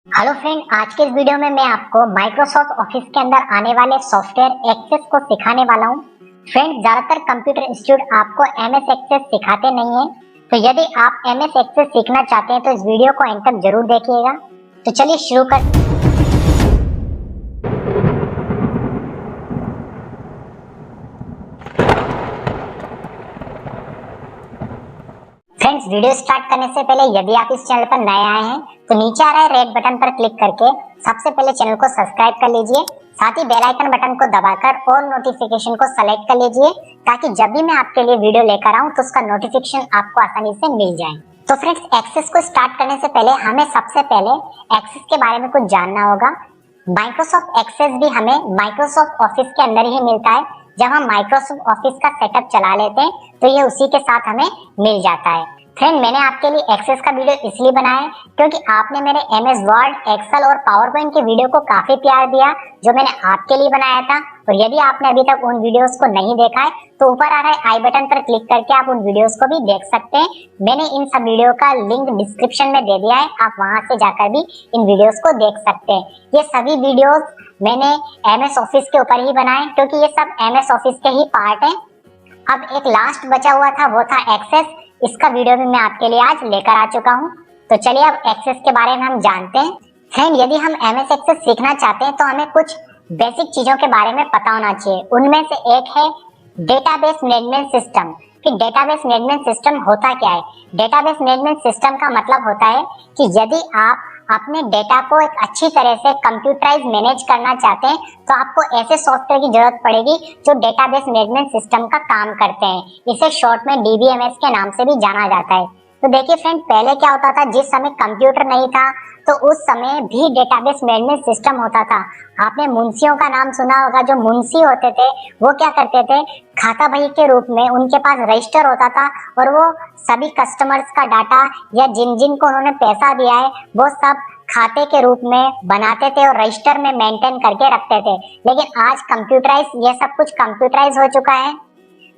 Hello friend, आज के इस वीडियो में मैं आपको माइक्रोसॉफ्ट ऑफिस के अंदर आने वाले सॉफ्टवेयर एक्सेस को सिखाने वाला हूं। फ्रेंड, ज्यादातर कंप्यूटर इंस्टीट्यूट आपको एमएस एक्सेस सिखाते नहीं है, तो यदि आप एमएस एक्सेस सीखना चाहते हैं तो इस वीडियो को एंड तक जरूर देखिएगा। तो चलिए शुरू कर। फ्रेंड्स, वीडियो स्टार्ट करने से पहले यदि आप इस चैनल पर नए आए हैं तो नीचे आ रहे रेड बटन पर क्लिक करके सबसे पहले चैनल को सब्सक्राइब कर लीजिए। साथ ही बेल आइकन बटन को दबाकर और नोटिफिकेशन को सेलेक्ट कर लीजिए ताकि जब भी मैं आपके लिए वीडियो लेकर आऊं तो उसका नोटिफिकेशन आपको आसानी से मिल जाए। तो फ्रेंड्स, एक्सेस को स्टार्ट करने से पहले हमें सबसे पहले एक्सेस के बारे में कुछ जानना होगा। माइक्रोसॉफ्ट एक्सेस भी हमें माइक्रोसॉफ्ट ऑफिस के अंदर ही मिलता है। जब हम माइक्रोसॉफ्ट ऑफिस का सेटअप चला लेते हैं तो ये उसी के साथ हमें मिल जाता है। फ्रेंड, मैंने आपके लिए एक्सेस का वीडियो इसलिए बनाया है क्योंकि आपने मेरे एमएस वर्ड, एक्सेल और पावर पॉइंट के वीडियो को काफी प्यार दिया जो मैंने आपके लिए बनाया था। और यदि आपने अभी तक उन वीडियोस को नहीं देखा है तो ऊपर आ रहे आई बटन पर क्लिक करके आप उन वीडियोस को भी देख सकते हैं। मैंने इन सब वीडियो का लिंक डिस्क्रिप्शन में दे दिया है, आप वहां से जाकर भी इन वीडियोस को देख सकते हैं। ये सभी वीडियोस मैंने एमएस ऑफिस के ऊपर ही बनाए क्योंकि ये सब एमएस ऑफिस के ही पार्ट हैं। अब एक लास्ट बचा हुआ था, वो था एक्सेस। इसका वीडियो भी मैं आपके लिए आज लेकर आ चुका हूं। तो चलिए अब एक्सेस के बारे में हम जानते हैं। फ्रेंड, यदि हम एमएस एक्सेस सीखना चाहते हैं तो हमें कुछ बेसिक चीजों के बारे में पता होना चाहिए। उनमें से एक है डेटाबेस मैनेजमेंट सिस्टम। कि डेटाबेस मैनेजमेंट सिस्टम होता क्या है? डेटाबेस मैनेजमेंट सिस्टम का मतलब होता है कि यदि आप अपने डेटा को एक अच्छी तरह से कंप्यूटराइज मैनेज करना चाहते हैं तो आपको ऐसे सॉफ्टवेयर की जरूरत पड़ेगी जो डेटाबेस मैनेजमेंट सिस्टम का काम करते हैं। इसे शॉर्ट में डीबीएमएस के नाम से भी जाना जाता है। तो देखिए फ्रेंड, पहले क्या होता था, जिस समय कंप्यूटर नहीं था तो उस समय भी डेटाबेस मैनेजमेंट सिस्टम होता था। आपने मुंशियों का नाम सुना होगा। जो मुंशी होते थे वो क्या करते थे, खाता बही के रूप में उनके पास रजिस्टर होता था और वो सभी कस्टमर्स का डाटा या जिन जिन को उन्होंने पैसा दिया है वो सब खाते के रूप में बनाते थे और रजिस्टर में मेंटेन करके रखते थे। लेकिन आज कंप्यूटराइज, ये सब कुछ कंप्यूटराइज हो चुका है।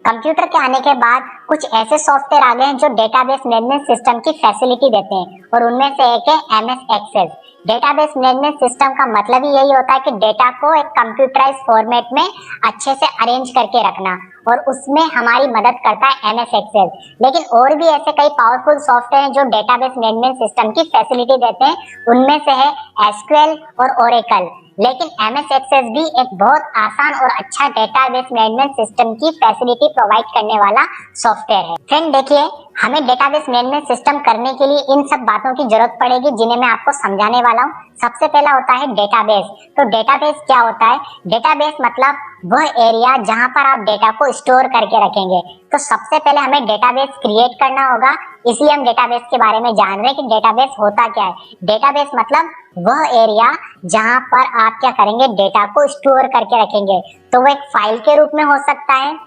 कंप्यूटर के आने के बाद कुछ ऐसे सॉफ्टवेयर आ गए हैं जो डेटाबेस मैनेजमेंट सिस्टम की फैसिलिटी देते हैं और उनमें से एक है MS Access. Database management system का मतलब ही यही होता है कि डेटा को एक कंप्यूटराइज फॉर्मेट में अच्छे से अरेंज करके रखना, और उसमें हमारी मदद करता है एमएस एक्सेस। लेकिन और भी ऐसे कई पावरफुल सॉफ्टवेयर हैं जो डेटाबेस मैनेजमेंट सिस्टम की फैसिलिटी देते हैं। उनमें से है एसक्यूएल और ओरेकल। लेकिन एमएस एक्सेस भी एक बहुत आसान और अच्छा डेटाबेस मैनेजमेंट सिस्टम की फैसिलिटी प्रोवाइड करने वाला सॉफ्टवेयर है। फ्रेंड देखिए, हमें डेटाबेस मैनेजमेंट सिस्टम करने के लिए इन सब बातों की जरूरत पड़ेगी जिन्हें मैं आपको समझाने वाला हूँ। सबसे पहला होता है डेटाबेस। तो डेटाबेस क्या होता है? डेटाबेस मतलब वह एरिया जहां पर आप डेटा को स्टोर करके रखेंगे। तो सबसे पहले हमें डेटाबेस क्रिएट करना होगा, इसलिए हम डेटाबेस के बारे में जान रहे हैं कि डेटाबेस होता क्या है। डेटाबेस मतलब वह एरिया जहां पर आप क्या करेंगे, डेटा को स्टोर करके रखेंगे। तो वो एक फाइल के रूप में हो सकता है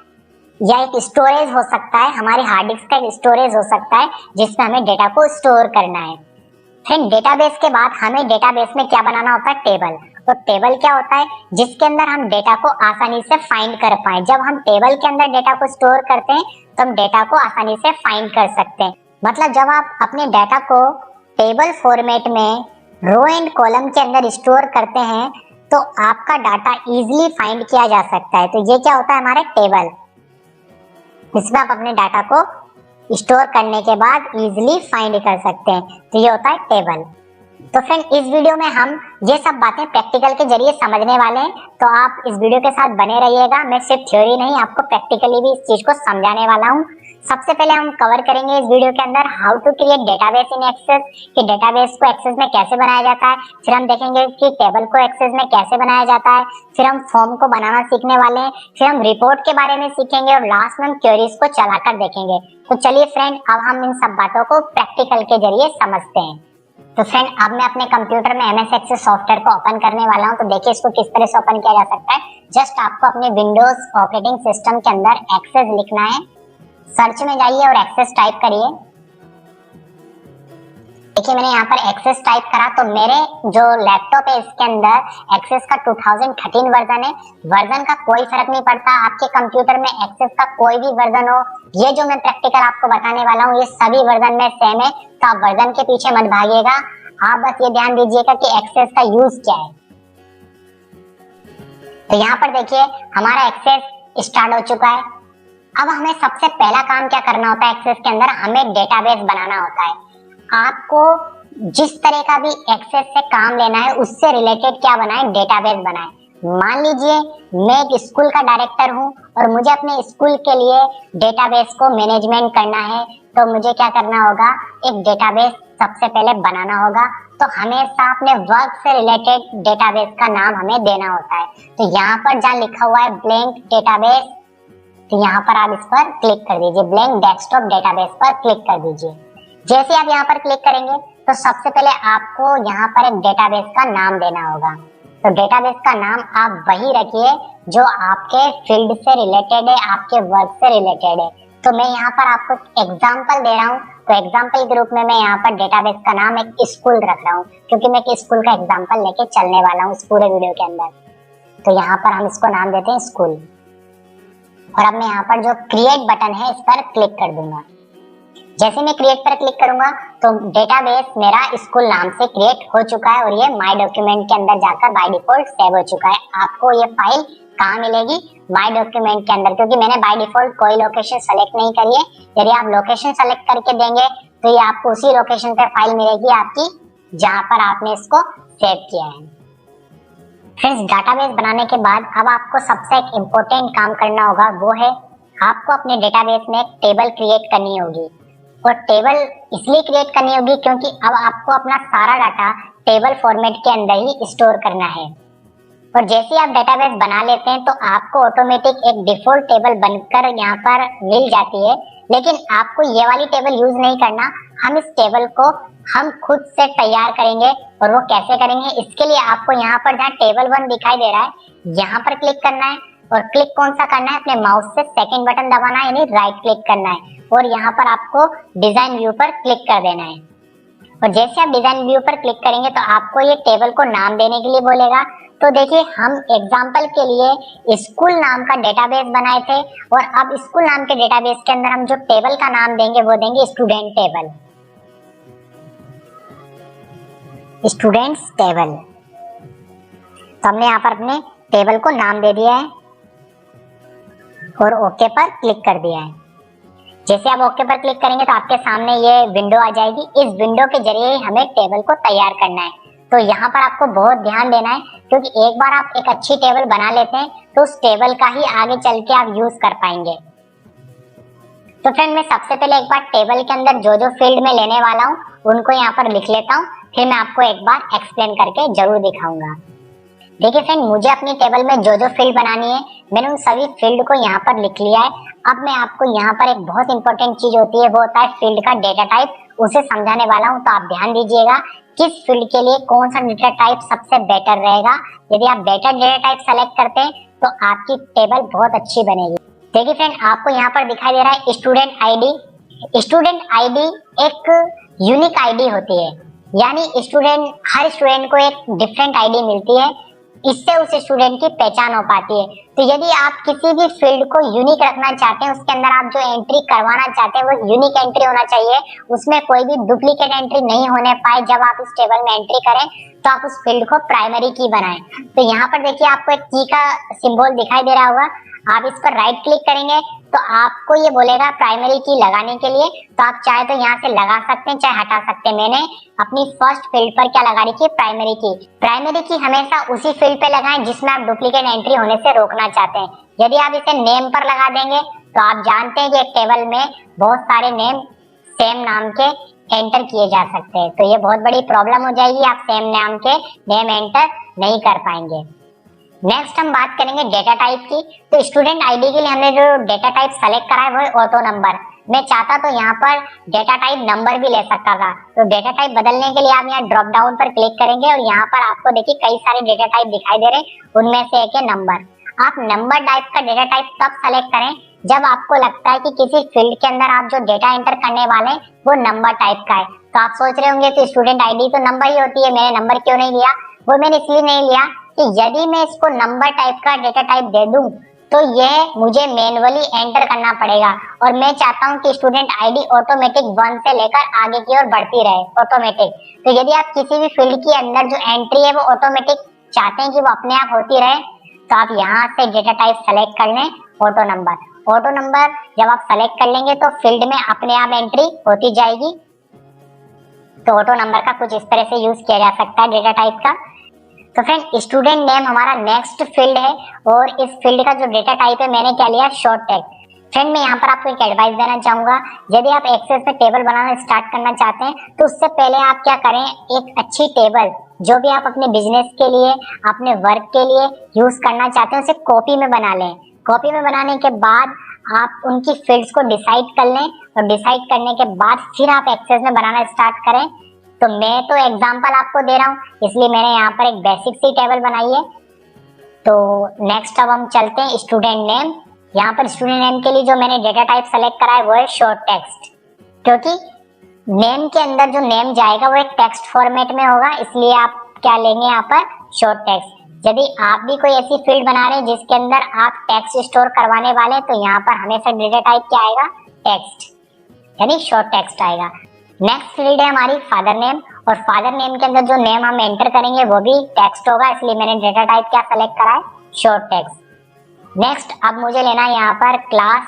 या एक स्टोरेज हो सकता है, हमारी हार्ड डिस्क का एक स्टोरेज हो सकता है जिसमें हमें डेटा को स्टोर करना है। फिर डेटाबेस के बाद हमें डेटाबेस में क्या बनाना होता है, टेबल। तो टेबल क्या होता है, जिसके अंदर हम डेटा को आसानी से फाइंड कर पाए। जब हम टेबल के अंदर डेटा को स्टोर करते हैं तो हम डेटा को आसानी से फाइंड कर सकते हैं। मतलब जब आप अपने डेटा को टेबल फॉर्मेट में रो एंड कॉलम के अंदर स्टोर करते हैं तो आपका डाटा इजीली फाइंड किया जा सकता है। तो ये क्या होता है, हमारा टेबल। इसमें आप अपने डाटा को स्टोर करने के बाद इजीली फाइंड कर सकते हैं। तो ये होता है टेबल। तो फ्रेंड, इस वीडियो में हम ये सब बातें प्रैक्टिकल के जरिए समझने वाले हैं, तो आप इस वीडियो के साथ बने रहिएगा। मैं सिर्फ थ्योरी नहीं, आपको प्रैक्टिकली भी इस चीज को समझाने वाला हूँ। सबसे पहले हम कवर करेंगे इस वीडियो के अंदर how to create database in Access, कि डेटाबेस को एक्सेस में कैसे बनाया जाता है। फिर हम देखेंगे कि टेबल को एक्सेस में कैसे बनाया जाता है। फिर हम फॉर्म को बनाना सीखने वाले हैं। फिर हम रिपोर्ट के बारे में सीखेंगे और लास्ट में हम क्वेरीज को चलाकर देखेंगे। तो चलिए फ्रेंड, अब हम इन सब बातों को प्रैक्टिकल के जरिए समझते हैं। तो फ्रेंड, अब मैं अपने कंप्यूटर में एमएस एक्सेस सॉफ्टवेयर को ओपन करने वाला हूं। तो देखिए इसको किस तरह से ओपन किया जा सकता है। जस्ट आपको अपने विंडोज ऑपरेटिंग सिस्टम के अंदर एक्सेस लिखना है, सर्च में जाइए और एक्सेस टाइप करिए। देखिए मैंने यहाँ पर एक्सेस टाइप करा तो मेरे जो लैपटॉप है इसके अंदर एक्सेस का 2013 वर्जन है। वर्जन का कोई फर्क नहीं पड़ता, आपके कंप्यूटर में एक्सेस का कोई भी वर्जन हो। ये जो मैं प्रैक्टिकल आपको बताने वाला हूँ ये सभी वर्जन में सेम है, तो आप वर्जन के पीछे मत भागिएगा। आप बस ये ध्यान दीजिएगा कि एक्सेस का यूज क्या है। तो यहाँ पर देखिए हमारा एक्सेस स्टार्ट हो चुका है। अब हमें सबसे पहला काम क्या करना होता है, एक्सेस के अंदर हमें डेटाबेस बनाना होता है। आपको जिस तरह का भी एक्सेस से काम लेना है उससे रिलेटेड क्या बनाए, डेटाबेस बनाए। मान लीजिए मैं एक स्कूल का डायरेक्टर हूँ और मुझे अपने स्कूल के लिए डेटाबेस को मैनेजमेंट करना है, तो मुझे क्या करना होगा, एक डेटाबेस सबसे पहले बनाना होगा। तो हमेशा अपने वर्क से रिलेटेड डेटाबेस का नाम हमें देना होता है। तो यहाँ पर जहाँ लिखा हुआ है ब्लैंक डेटाबेस, तो यहाँ पर आप इस पर क्लिक कर दीजिए, ब्लैंक डेस्कटॉप डेटाबेस पर क्लिक कर दीजिए। जैसे आप यहाँ पर क्लिक करेंगे तो सबसे पहले आपको यहाँ पर एक डेटाबेस का नाम देना होगा। तो डेटाबेस का नाम आप वही रखिए जो आपके फील्ड से रिलेटेड है, आपके वर्क से रिलेटेड है। तो मैं यहाँ पर आपको एग्जांपल दे रहा हूँ, तो एग्जांपल के रूप में मैं यहाँ पर डेटाबेस का नाम एक स्कूल रख रहा हूँ, क्योंकि मैं एक स्कूल का एग्जांपल लेके चलने वाला हूँ इस पूरे वीडियो के अंदर। तो यहाँ पर हम इसको नाम देते हैं स्कूल। और अब मैं यहाँ पर जो क्रिएट बटन है इस पर क्लिक कर दूंगा। जैसे मैं क्रिएट पर क्लिक करूंगा तो डेटाबेस मेरा स्कूल नाम से क्रिएट हो चुका है और ये माय डॉक्यूमेंट के अंदर जाकर बाय डिफॉल्ट सेव हो चुका है। आपको ये फाइल कहाँ मिलेगी, माय डॉक्यूमेंट के अंदर, क्योंकि मैंने बाय डिफॉल्ट कोई लोकेशन सेलेक्ट नहीं करी है। यदि आप लोकेशन सेलेक्ट करके देंगे तो ये आपको उसी लोकेशन पे फाइल मिलेगी आपकी जहाँ पर आपने इसको सेव किया है। फ्रेंड्स, डेटाबेस बनाने के बाद अब आपको सबसे एक इम्पोर्टेंट काम करना होगा, वो है आपको अपने डेटाबेस में एक टेबल क्रिएट करनी होगी। और टेबल इसलिए क्रिएट करनी होगी क्योंकि अब आपको अपना सारा डाटा टेबल फॉर्मेट के अंदर ही स्टोर करना है। और जैसे आप डेटाबेस बना लेते हैं तो आपको ऑटोमेटिक एक डिफॉल्ट टेबल बनकर यहाँ पर मिल जाती है, लेकिन आपको ये वाली टेबल यूज नहीं करना। हम इस टेबल को हम खुद से तैयार करेंगे। और वो कैसे करेंगे, इसके लिए आपको यहाँ पर जहाँ टेबल 1 दिखाई दे रहा है यहाँ पर क्लिक करना है। और क्लिक कौन सा करना है, अपने माउस से सेकंड बटन दबाना है, यानी राइट क्लिक करना है और यहाँ पर आपको डिजाइन व्यू पर क्लिक कर देना है। और जैसे आप डिजाइन व्यू पर क्लिक करेंगे तो आपको ये टेबल को नाम देने के लिए बोलेगा। तो देखिए हम एग्जांपल के लिए स्कूल नाम का डेटाबेस बनाए थे और अब स्कूल नाम के डेटाबेस के अंदर हम जो टेबल का नाम देंगे वो देंगे स्टूडेंट टेबल, स्टूडेंट्स टेबल। तो हमने यहाँ पर अपने टेबल को नाम दे दिया है और ओके पर क्लिक कर दिया है। जैसे आप ओके पर क्लिक करेंगे तो आपके सामने ये विंडो आ जाएगी। इस विंडो के जरिए हमें टेबल को तैयार करना है। तो यहाँ पर आपको बहुत ध्यान देना है, क्योंकि एक बार आप एक अच्छी टेबल बना लेते हैं तो उस टेबल का ही आगे चल के आप यूज कर पाएंगे। तो फ्रेंड, मैं सबसे पहले एक बार टेबल के अंदर जो जो फील्ड में लेने वाला हूँ उनको यहाँ पर लिख लेता हूँ, फिर मैं आपको एक बार एक्सप्लेन करके जरूर दिखाऊंगा। देखिए फ्रेंड, मुझे अपनी टेबल में जो जो फील्ड बनानी है मैंने उन सभी फील्ड को यहाँ पर लिख लिया है। अब मैं आपको यहाँ पर एक बहुत इंपॉर्टेंट चीज होती है, वो होता है फील्ड का डेटा टाइप, उसे समझाने वाला हूँ। तो आप ध्यान दीजिएगा किस फील्ड के लिए कौन सा डेटा टाइप सबसे बेटर रहेगा। यदि आप बेटर डेटा टाइप सेलेक्ट करते हैं तो आपकी टेबल बहुत अच्छी बनेगी। देखिए फ्रेंड, आपको यहाँ पर दिखाई दे रहा है स्टूडेंट आईडी। स्टूडेंट आईडी एक यूनिक आईडी होती है, यानी हर स्टूडेंट को एक डिफरेंट आईडी मिलती है। इससे उस स्टूडेंट की पहचान हो पाती है। तो यदि आप किसी भी फील्ड को यूनिक रखना चाहते हैं, उसके अंदर आप जो एंट्री करवाना चाहते हैं वो यूनिक एंट्री होना चाहिए, उसमें कोई भी डुप्लीकेट एंट्री नहीं होने पाए। जब आप इस टेबल में एंट्री करें तो आप उस फील्ड को प्राइमरी की बनाएं। तो यहाँ पर देखिए आपको एक की का सिंबल दिखाई दे रहा होगा, आप इस पर राइट क्लिक करेंगे तो आपको ये बोलेगा प्राइमरी की लगाने के लिए। तो आप चाहे तो यहाँ से लगा सकते हैं, चाहे हटा सकते हैं। मैंने अपनी फर्स्ट फील्ड पर क्या लगा रखी है, प्राइमरी की। प्राइमरी की हमेशा उसी फील्ड पे लगाएं जिसमें आप डुप्लीकेट एंट्री होने से रोकना चाहते हैं। यदि आप इसे नेम पर लगा देंगे तो आप जानते हैं कि एक टेबल में बहुत सारे नेम सेम नाम के एंटर किए जा सकते हैं, तो ये बहुत बड़ी प्रॉब्लम हो जाएगी, आप सेम नाम के नेम एंटर नहीं कर पाएंगे। नेक्स्ट हम बात करेंगे डेटा टाइप की। तो स्टूडेंट आईडी के लिए हमने जो डेटा टाइप सेलेक्ट करा है वो है ऑटो नंबर। मैं चाहता तो यहाँ पर डेटा टाइप नंबर भी ले सकता था। तो डेटा टाइप बदलने के लिए आप यहाँ ड्रॉप डाउन पर क्लिक करेंगे और यहाँ पर आपको देखिए कई सारे डेटा टाइप दिखाई दे रहे हैं, उनमें से एक है नंबर। आप नंबर टाइप का डेटा टाइप तब सेलेक्ट करें जब आपको लगता है कि किसी फील्ड के अंदर आप जो डेटा एंटर करने वाले हैं वो नंबर टाइप का है। तो आप सोच रहे होंगे तो स्टूडेंट आईडी तो नंबर ही होती है, मैंने नंबर क्यों नहीं लिया। वो मैंने इसलिए नहीं लिया कि यदि मैं इसको नंबर टाइप का डेटा टाइप दे दूं तो यह मुझे मैन्युअली एंटर करना पड़ेगा और मैं चाहता हूं कि स्टूडेंट आईडी ऑटोमेटिक 1 से लेकर आगे की ओर बढ़ती रहे ऑटोमेटिक। तो यदि आप किसी भी फील्ड के अंदर जो एंट्री है वो ऑटोमेटिक चाहते हैं कि वो अपने आप होती रहे, तो आप यहाँ से डेटा टाइप सेलेक्ट कर लें ऑटो नंबर। ऑटो नंबर जब आप सेलेक्ट कर लेंगे तो फील्ड में अपने आप एंट्री होती जाएगी। तो ऑटो नंबर का कुछ इस तरह से यूज किया जा सकता है डेटा टाइप का। तो फ्रेंड स्टूडेंट नेम हमारा नेक्स्ट फील्ड है और इस फील्ड का जो डेटा टाइप है मैंने क्या लिया, शॉर्ट टेक्स्ट। फ्रेंड मैं यहाँ पर आपको एक एडवाइस देना चाहूंगा, यदि आप एक्सेल में टेबल बनाना स्टार्ट करना चाहते हैं तो उससे पहले आप क्या करें, एक अच्छी टेबल जो भी आप अपने बिजनेस के लिए, अपने वर्क के लिए यूज करना चाहते हैं उसे कॉपी में बना लें। कॉपी में बनाने के बाद आप उनकी फील्ड्स को डिसाइड कर लें और डिसाइड करने के बाद फिर आप एक्सेल में बनाना स्टार्ट करें। तो मैं तो एग्जांपल आपको दे रहा हूँ, इसलिए मैंने यहाँ पर एक बेसिक सी टेबल बनाई है। तो नेक्स्ट अब हम चलते हैं स्टूडेंट नेम। यहाँ पर स्टूडेंट नेम के लिए जो मैंने डेटा टाइप सेलेक्ट करा है वो है शॉर्ट टेक्स्ट, क्योंकि नेम के अंदर जो नेम जाएगा वो एक टेक्स्ट फॉर्मेट में होगा, इसलिए आप क्या लेंगे यहाँ पर, शॉर्ट टेक्स्ट। यदि आप भी कोई ऐसी फील्ड बना रहे हैं जिसके अंदर आप टेक्स्ट स्टोर करवाने वाले हैं तो यहाँ पर हमेशा डेटा टाइप क्या आएगा, टेक्स्ट, यानी शॉर्ट टेक्स्ट आएगा। नेक्स्ट फील्ड है हमारी फादर नेम, और फादर नेम के अंदर जो नेम हम एंटर करेंगे वो भी टेक्स्ट होगा, इसलिए मैंने डेटा टाइप क्या सेलेक्ट करा है, शॉर्ट टेक्स्ट। नेक्स्ट अब मुझे लेना है यहाँ पर क्लास,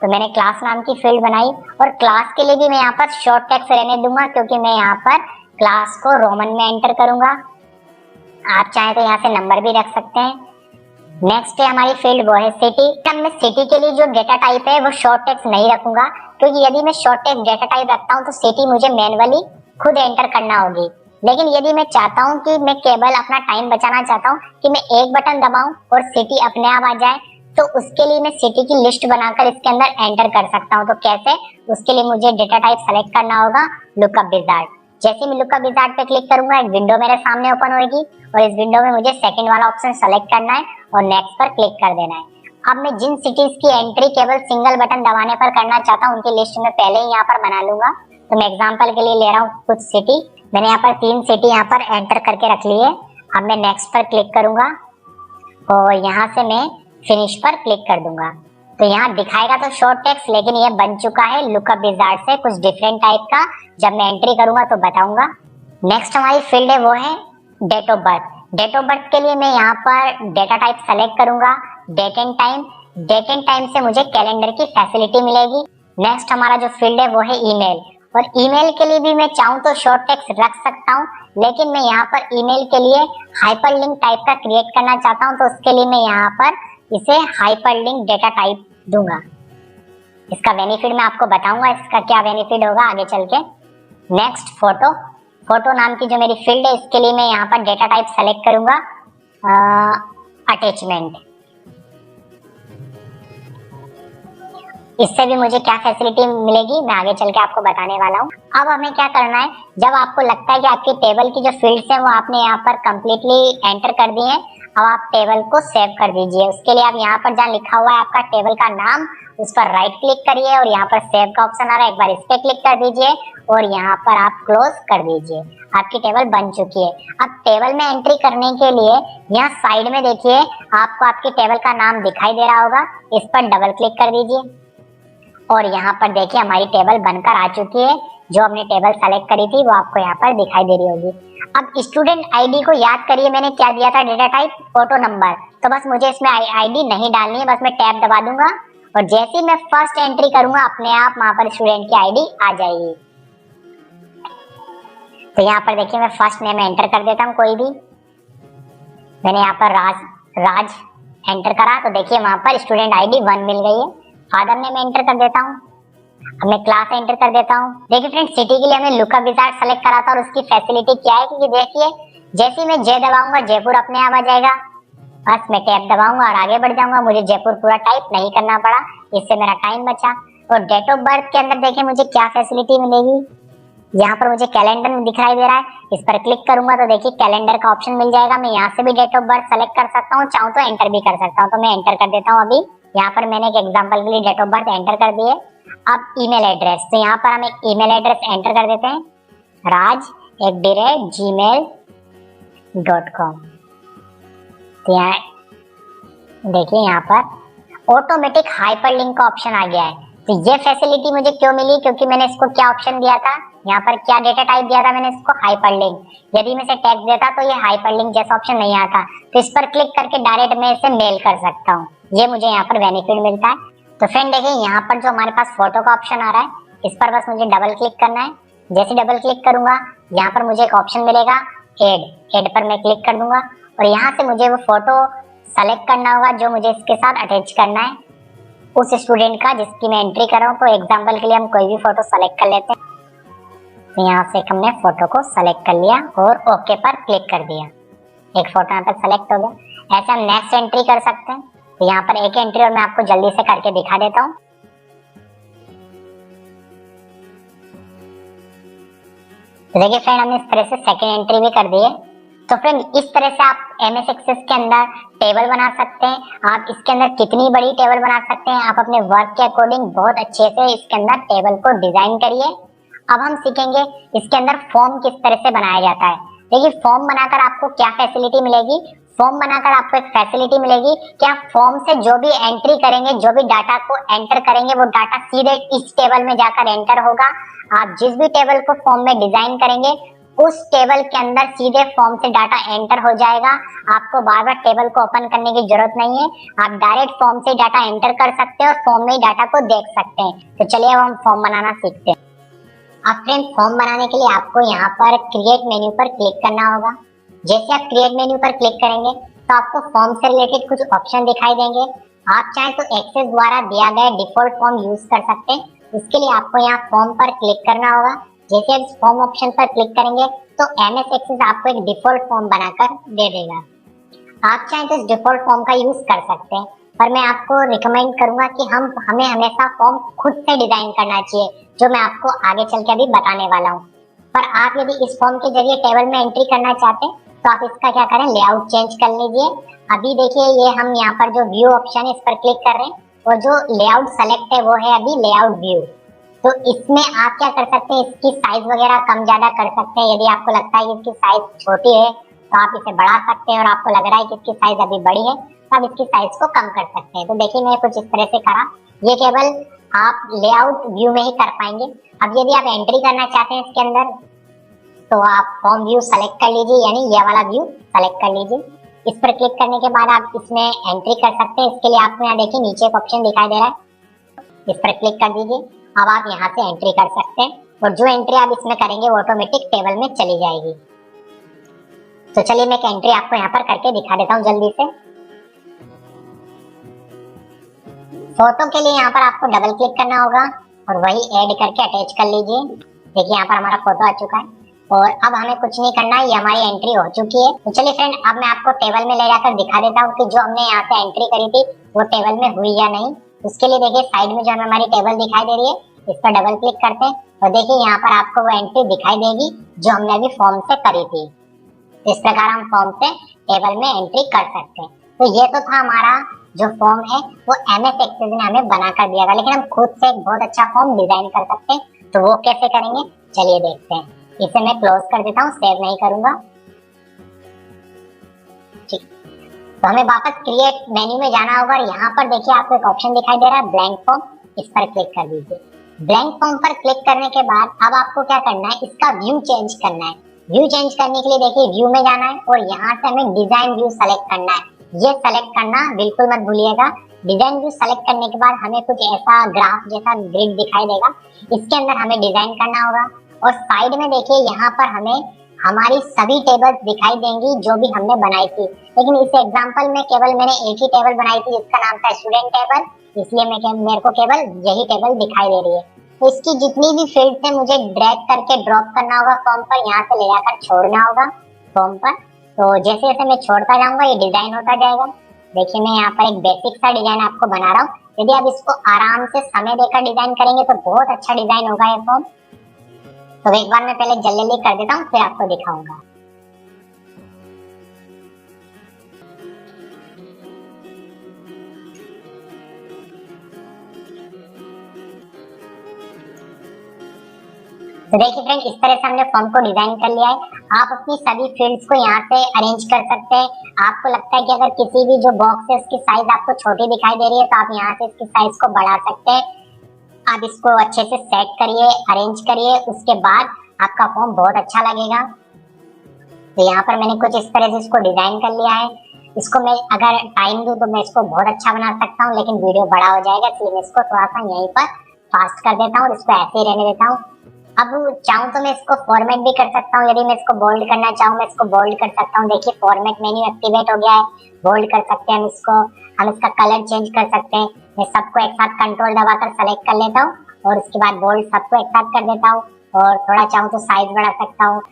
तो मैंने क्लास नाम की फील्ड बनाई और क्लास के लिए भी मैं यहाँ पर शॉर्ट टेक्स्ट रहने दूंगा, क्योंकि मैं यहाँ पर क्लास को रोमन में एंटर करूंगा। आप चाहें तो यहाँ से नंबर भी रख सकते हैं। नेक्स्ट है हमारी फील्ड वो है सिटी। अब मैं सिटी के लिए जो डेटा टाइप है वो शॉर्ट टेक्स्ट नहीं रखूंगा, क्योंकि यदि मैं शॉर्ट टेक्स्ट डेटा टाइप रखता हूँ तो सिटी मुझे मैन्युअली खुद एंटर करना होगी। लेकिन यदि मैं चाहता हूँ कि मैं केवल अपना टाइम बचाना चाहता हूँ कि मैं एक बटन दबाऊं और सिटी अपने आप आ जाए, तो उसके लिए मैं सिटी की लिस्ट बनाकर इसके अंदर एंटर कर सकता हूँ। तो कैसे, उसके लिए मुझे डेटा टाइप सेलेक्ट करना होगा लुकअप विजार्ड। जैसे मैं लुकअप विजार्ड पे क्लिक करूंगा एक विंडो मेरे सामने ओपन होगी और इस विंडो में मुझे सेकंड वाला ऑप्शन सेलेक्ट करना है और नेक्स्ट पर क्लिक कर देना है। अब मैं जिन सिटीज की एंट्री केवल सिंगल बटन दबाने पर करना चाहता हूँ उनकी लिस्ट में पहले ही यहाँ पर बना लूंगा। तो मैं एग्जांपल के लिए ले रहा हूँ कुछ सिटी, मैंने यहाँ पर 3 सिटी यहाँ पर एंटर करके रख ली है। अब मैं नेक्स्ट पर क्लिक करूंगा और यहाँ से मैं फिनिश पर क्लिक कर दूंगा। तो यहाँ दिखाएगा तो शॉर्ट टेक्स्ट, लेकिन ये बन चुका है लुकअप विजार्ड से कुछ डिफरेंट टाइप का। जब मैं एंट्री करूंगा तो बताऊंगा। नेक्स्ट हमारी फील्ड है वो है date of birth. Date of birth के लिए मैं यहाँ पर डेटा टाइप सेलेक्ट करूंगा date and time. Date and time से मुझे कैलेंडर की फैसिलिटी मिलेगी। नेक्स्ट हमारा जो फील्ड है वो है ईमेल, और ईमेल के लिए भी मैं चाहूँ तो शॉर्ट टेक्स्ट रख सकता हूँ, लेकिन मैं यहाँ पर ईमेल के लिए हाइपरलिंक टाइप का क्रिएट करना चाहता हूँ, तो उसके लिए मैं यहाँ पर इसे हाइपरलिंक डेटा टाइप दूंगा। इसका बेनिफिट मैं आपको बताऊंगा, इसका क्या बेनिफिट होगा आगे चल के। Next photo. फोटो नाम की जो मेरी फील्ड है इसके लिए मैं यहाँ पर डेटा टाइप सेलेक्ट करूंगा अटैचमेंट। इससे भी मुझे क्या फैसिलिटी मिलेगी मैं आगे चल के आपको बताने वाला हूँ। अब हमें क्या करना है, जब आपको लगता है कि आपकी टेबल की जो फील्ड्स हैं वो आपने यहाँ पर कंप्लीटली एंटर कर दी है, अब आप टेबल को सेव कर दीजिए। उसके लिए आप यहाँ पर जहाँ लिखा हुआ है आपका टेबल का नाम, उस पर राइट क्लिक करिए और यहाँ पर सेव का ऑप्शन आ रहा है, एक बार इस पे क्लिक कर दीजिए और यहाँ पर आप क्लोज कर दीजिए। आपकी टेबल बन चुकी है। अब टेबल में एंट्री करने के लिए यहाँ साइड में देखिए आपको आपकी टेबल का नाम दिखाई दे रहा होगा, इस पर डबल क्लिक कर दीजिए और यहाँ पर देखिए हमारी टेबल बनकर आ चुकी है। जो हमने टेबल सेलेक्ट करी थी वो आपको यहाँ पर दिखाई दे रही होगी। अब स्टूडेंट आईडी को याद करिए, मैंने क्या दिया था, डेटा टाइप ऑटो नंबर। तो बस मुझे इसमें आईडी नहीं डालनी है, बस मैं टैब दबा दूंगा और जैसे ही मैं फर्स्ट एंट्री करूंगा अपने आप वहां पर स्टूडेंट की आईडी आ जाएगी। तो यहाँ पर देखिए मैं फर्स्ट नेम एंटर कर देता हूँ कोई भी। मैंने यहाँ पर राज एंटर करा तो देखिए वहां पर स्टूडेंट आईडी 1 मिल गई है। फादर नेम एंटर कर देता हूँ। अब मैं क्लास एंटर कर देता हूँ। देखिए फ्रेंड सिटी के लिए हमें लुकअप विजार्ड सेलेक्ट करा था और उसकी फैसिलिटी क्या है कि देखिए जैसे ही मैं जे दबाऊंगा जयपुर अपने आप आ जाएगा। बस मैं टैब दबाऊंगा और आगे बढ़ जाऊंगा, मुझे जयपुर पूरा टाइप नहीं करना पड़ा, इससे मेरा टाइम बचा। और डेट ऑफ बर्थ के अंदर देखिए मुझे क्या फैसिलिटी मिलेगी। यहाँ पर मुझे कैलेंडर में दिखाई दे रहा है, इस पर क्लिक करूंगा तो देखिए कैलेंडर का ऑप्शन मिल जाएगा। मैं यहाँ से भी डेट ऑफ बर्थ सेलेक्ट कर सकता हूँ, चाहूँ तो एंटर भी कर सकता हूँ। तो मैं एंटर कर देता हूँ। अभी यहाँ पर मैंने एक एग्जांपल के लिए डेट ऑफ बर्थ एंटर कर दिए। अब ईमेल एड्रेस, तो यहाँ पर हम एक ईमेल एड्रेस एंटर कर देते हैं, raj@gmail.com। तो यहाँ देखिए यहाँ पर ऑटोमेटिक हाइपरलिंक का ऑप्शन आ गया है। तो ये फैसिलिटी मुझे क्यों मिली, क्योंकि मैंने इसको क्या ऑप्शन दिया था, यहाँ पर क्या डेटा टाइप दिया था मैंने इसको, हाइपरलिंक। यदि मैं इसे टेक्स्ट देता तो ये हाइपरलिंक जैसा ऑप्शन नहीं आता, तो इस पर क्लिक करके डायरेक्ट मैं इसे मेल कर सकता हूँ। ये मुझे यहाँ पर बेनिफिट मिलता है। तो फ्रेंड देखिए यहाँ पर जो हमारे पास फोटो का ऑप्शन आ रहा है, इस पर बस मुझे डबल क्लिक करना है। जैसे डबल क्लिक करूंगा यहाँ पर मुझे एक ऑप्शन मिलेगा एड पर मैं क्लिक कर दूंगा और यहाँ से मुझे वो फोटो सेलेक्ट करना होगा जो मुझे इसके साथ अटैच करना है, उस स्टूडेंट का जिसकी मैं एंट्री कर रहा हूँ। तो एग्जाम्पल के लिए हम कोई भी फोटो सेलेक्ट कर लेते हैं। तो यहाँ से हमने फोटो को सेलेक्ट कर लिया और ओके पर क्लिक कर दिया। एक फोटो यहाँ पर सेलेक्ट हो गया। ऐसे हम नेक्स्ट एंट्री कर सकते हैं। तो यहाँ पर एक एंट्री और मैं आपको जल्दी से करके दिखा देता हूँ। तो देखिए फ्रेंड हमने इस तरह से सेकेंड एंट्री भी कर दी है। तो फ्रेंड इस तरह से आप MS एक्सेस के अंदर टेबल बना सकते हैं। आप इसके अंदर कितनी बड़ी टेबल बना सकते हैं, आप अपने वर्क के अकॉर्डिंग बहुत अच्छे से इसके अंदर टेबल को डिजाइन करिए। अब हम सीखेंगे इसके अंदर फॉर्म किस तरह से बनाया जाता है। देखिए फॉर्म बनाकर आपको क्या फैसिलिटी मिलेगी, फॉर्म बनाकर आपको एक फैसिलिटी मिलेगी कि आप फॉर्म से जो भी एंट्री करेंगे, जो भी डाटा को एंटर करेंगे, वो डाटा सीधे इस टेबल में जाकर एंटर होगा। आप जिस भी टेबल को फॉर्म में डिजाइन करेंगे उस टेबल के अंदर सीधे फॉर्म से डाटा एंटर हो जाएगा। आपको बार बार टेबल को ओपन करने की जरूरत नहीं है। आप डायरेक्ट फॉर्म से डाटा एंटर कर सकते हैं और फॉर्म में ही डाटा को देख सकते हैं। तो चलिए अब हम फॉर्म बनाना सीखते हैं। अब फ्रेंड फॉर्म बनाने के लिए आपको यहाँ पर क्रिएट मेन्यू पर क्लिक करना होगा। जैसे आप क्रिएट मेन्यू पर क्लिक करेंगे तो आपको फॉर्म से रिलेटेड कुछ ऑप्शन दिखाई देंगे। आप चाहें तो एक्सेस द्वारा दिया गया डिफॉल्ट फॉर्म यूज कर सकते हैं। इसके लिए आपको यहाँ फॉर्म पर क्लिक करना होगा। जैसे आप फॉर्म ऑप्शन पर क्लिक करेंगे तो MS एक्सेस आपको एक डिफॉल्ट फॉर्म बनाकर दे देगा। आप चाहें तो इस डिफॉल्ट फॉर्म का यूज कर सकते हैं, पर मैं आपको रिकमेंड करूंगा कि हमें हमेशा फॉर्म खुद से डिजाइन करना चाहिए, जो मैं आपको आगे चल के अभी बताने वाला हूँ। पर आप यदि इस फॉर्म के जरिए टेबल में एंट्री करना चाहते हैं तो आप इसका क्या करें, लेआउट चेंज कर लीजिए। अभी देखिए ये हम यहाँ पर जो व्यू ऑप्शन है इस पर क्लिक कर रहे हैं और जो लेआउट सेलेक्ट है वो है अभी लेआउट व्यू। तो इसमें आप क्या कर सकते हैं, इसकी साइज वगैरह कम ज्यादा कर सकते हैं। यदि आपको लगता है कि इसकी साइज छोटी है तो आप इसे बढ़ा सकते हैं, और आपको लग रहा है कि इसकी साइज अभी बड़ी है तो आप इसकी साइज को कम कर सकते हैं। तो देखिए मैं कुछ इस तरह से करा, ये केवल आप लेआउट व्यू में ही कर पाएंगे। अब यदि आप एंट्री करना चाहते हैं इसके अंदर तो आप फॉर्म व्यू सेलेक्ट कर लीजिए, यानी ये वाला व्यू सेलेक्ट कर लीजिए। इस पर क्लिक करने के बाद आप इसमें एंट्री कर सकते हैं। इसके लिए आपको यहाँ देखिए नीचे एक ऑप्शन दिखाई दे रहा है, इस पर क्लिक कर दीजिए। अब आप यहाँ से एंट्री कर सकते हैं और जो एंट्री आप इसमें करेंगे वो ऑटोमेटिक टेबल में चली जाएगी। तो चलिए मैं एक एंट्री आपको यहाँ पर करके दिखा देता हूँ जल्दी से। फोटो के लिए यहाँ पर आपको डबल क्लिक करना होगा और वही ऐड करके अटैच कर लीजिए। देखिए यहाँ पर हमारा फोटो आ चुका है और अब हमें कुछ नहीं करना है, ये हमारी एंट्री हो चुकी है। तो चलिए फ्रेंड अब मैं आपको टेबल में ले जाकर दिखा देता हूँ कि जो हमने यहाँ से एंट्री करी थी वो टेबल में हुई या नहीं। उसके लिए देखिए साइड में जो हमें हमारी टेबल दिखाई दे रही है इस पर डबल क्लिक करते हैं और देखिए यहाँ पर आपको वो एंट्री दिखाई देगी जो हमने अभी फॉर्म से करी थी। इस प्रकार हम फॉर्म से टेबल में एंट्री कर सकते हैं। तो ये तो था हमारा जो फॉर्म है वो MS एक्सेस ने हमें बना कर दिया था, लेकिन हम खुद से एक बहुत अच्छा फॉर्म डिजाइन कर सकते हैं। तो वो कैसे करेंगे चलिए देखते हैं। इसे मैं क्लोज कर देता हूँ, सेव नहीं करूंगा। ठीक, तो हमें वापस क्रिएट मेन्यू में जाना होगा और यहाँ पर देखिए आपको एक ऑप्शन दिखाई दे रहा है ब्लैंक फॉर्म, इस पर क्लिक कर दीजिए। ब्लैंक फॉर्म पर क्लिक करने के बाद अब आपको क्या करना है, इसका व्यू चेंज करना है। व्यू चेंज करने के लिए देखिए व्यू में जाना है और यहाँ से हमें डिजाइन व्यू सेलेक्ट करना है। ये सेलेक्ट करना बिल्कुल मत भूलिएगा। डिजाइन व्यू सेलेक्ट करने के बाद हमें कुछ ऐसा ग्राफ जैसा ग्रिड दिखाई देगा, इसके अंदर हमें डिजाइन करना होगा। और साइड में देखिए यहाँ पर हमें हमारी सभी टेबल्स दिखाई देंगी जो भी हमने बनाई थी, लेकिन इस एग्जांपल में केवल मैंने एक ही टेबल बनाई थी जिसका नाम था स्टूडेंट टेबल, इसलिए मेरे को केवल यही टेबल दिखाई दे रही है। तो इसकी जितनी भी फील्ड्स है मुझे ड्रैग करके ड्रॉप करना होगा फॉर्म पर, यहाँ से ले जाकर छोड़ना होगा फॉर्म पर। तो जैसे जैसे मैं छोड़ता जाऊंगा ये डिजाइन होता जाएगा। देखिए मैं यहाँ पर एक बेसिक सा डिजाइन आपको बना रहा हूँ। यदि आप इसको आराम से समय देकर डिजाइन करेंगे तो बहुत अच्छा डिजाइन होगा ये फॉर्म। तो एक बार मैं पहले जल्दी कर देता हूँ फिर आपको दिखाऊंगा। तो देखिए फ्रेंड, इस तरह से हमने फॉर्म को डिजाइन कर लिया है। आप अपनी सभी फील्ड्स को यहाँ से अरेंज कर सकते हैं। आपको लगता है कि अगर किसी भी जो बॉक्स है उसकी साइज आपको छोटी दिखाई दे रही है, तो आप यहाँ से इसकी साइज को बढ़ा सकते हैं। आप इसको अच्छे से सेट करिए, अरेंज करिए, उसके बाद आपका फॉर्म बहुत अच्छा लगेगा। तो यहाँ पर मैंने कुछ इस तरह से इसको डिजाइन कर लिया है। इसको मैं अगर टाइम दूं तो मैं इसको बहुत अच्छा बना सकता हूँ, लेकिन वीडियो बड़ा हो जाएगा, इसलिए मैं इसको थोड़ा सा यहीं पर फास्ट कर देता हूँ और इसको ऐसे ही रहने देता हूँ। अब चाहूँ तो मैं इसको फॉर्मेट भी कर सकता हूँ। यदि मैं इसको बोल्ड करना चाहूँ, मैं इसको बोल्ड कर सकता हूँ। देखिए फॉर्मेट मेन्यू एक्टिवेट हो गया है, बोल्ड कर सकते हैं हम इसको। हम इसका कलर चेंज कर सकते हैं। मैं सबको एक साथ कंट्रोल दबाकर सेलेक्ट कर लेता हूँ और उसके बाद बोल्ड सबको एक साथ कर देता हूँ, और थोड़ा चाहूँ तो साइज बढ़ा सकता हूँ।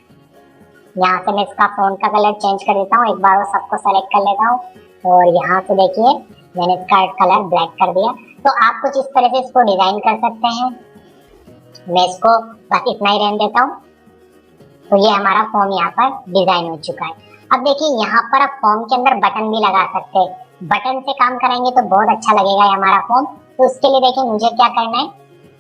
यहाँ से मैं इसका फोन का कलर चेंज कर देता हूँ, एक बार वो सबको सेलेक्ट कर लेता हूँ, और यहाँ से देखिए मैंने इसका कलर ब्लैक कर दिया। तो आप कुछ इस तरह से इसको डिजाइन कर सकते हैं। मैं इसको बस इतना ही रहने देता हूँ। तो ये हमारा फॉर्म यहाँ पर डिजाइन हो चुका है। अब देखिए यहाँ पर आप फॉर्म के अंदर बटन भी लगा सकते हैं। बटन से काम करेंगे तो बहुत अच्छा लगेगा हमारा फॉर्म। तो उसके लिए देखिए मुझे क्या करना है।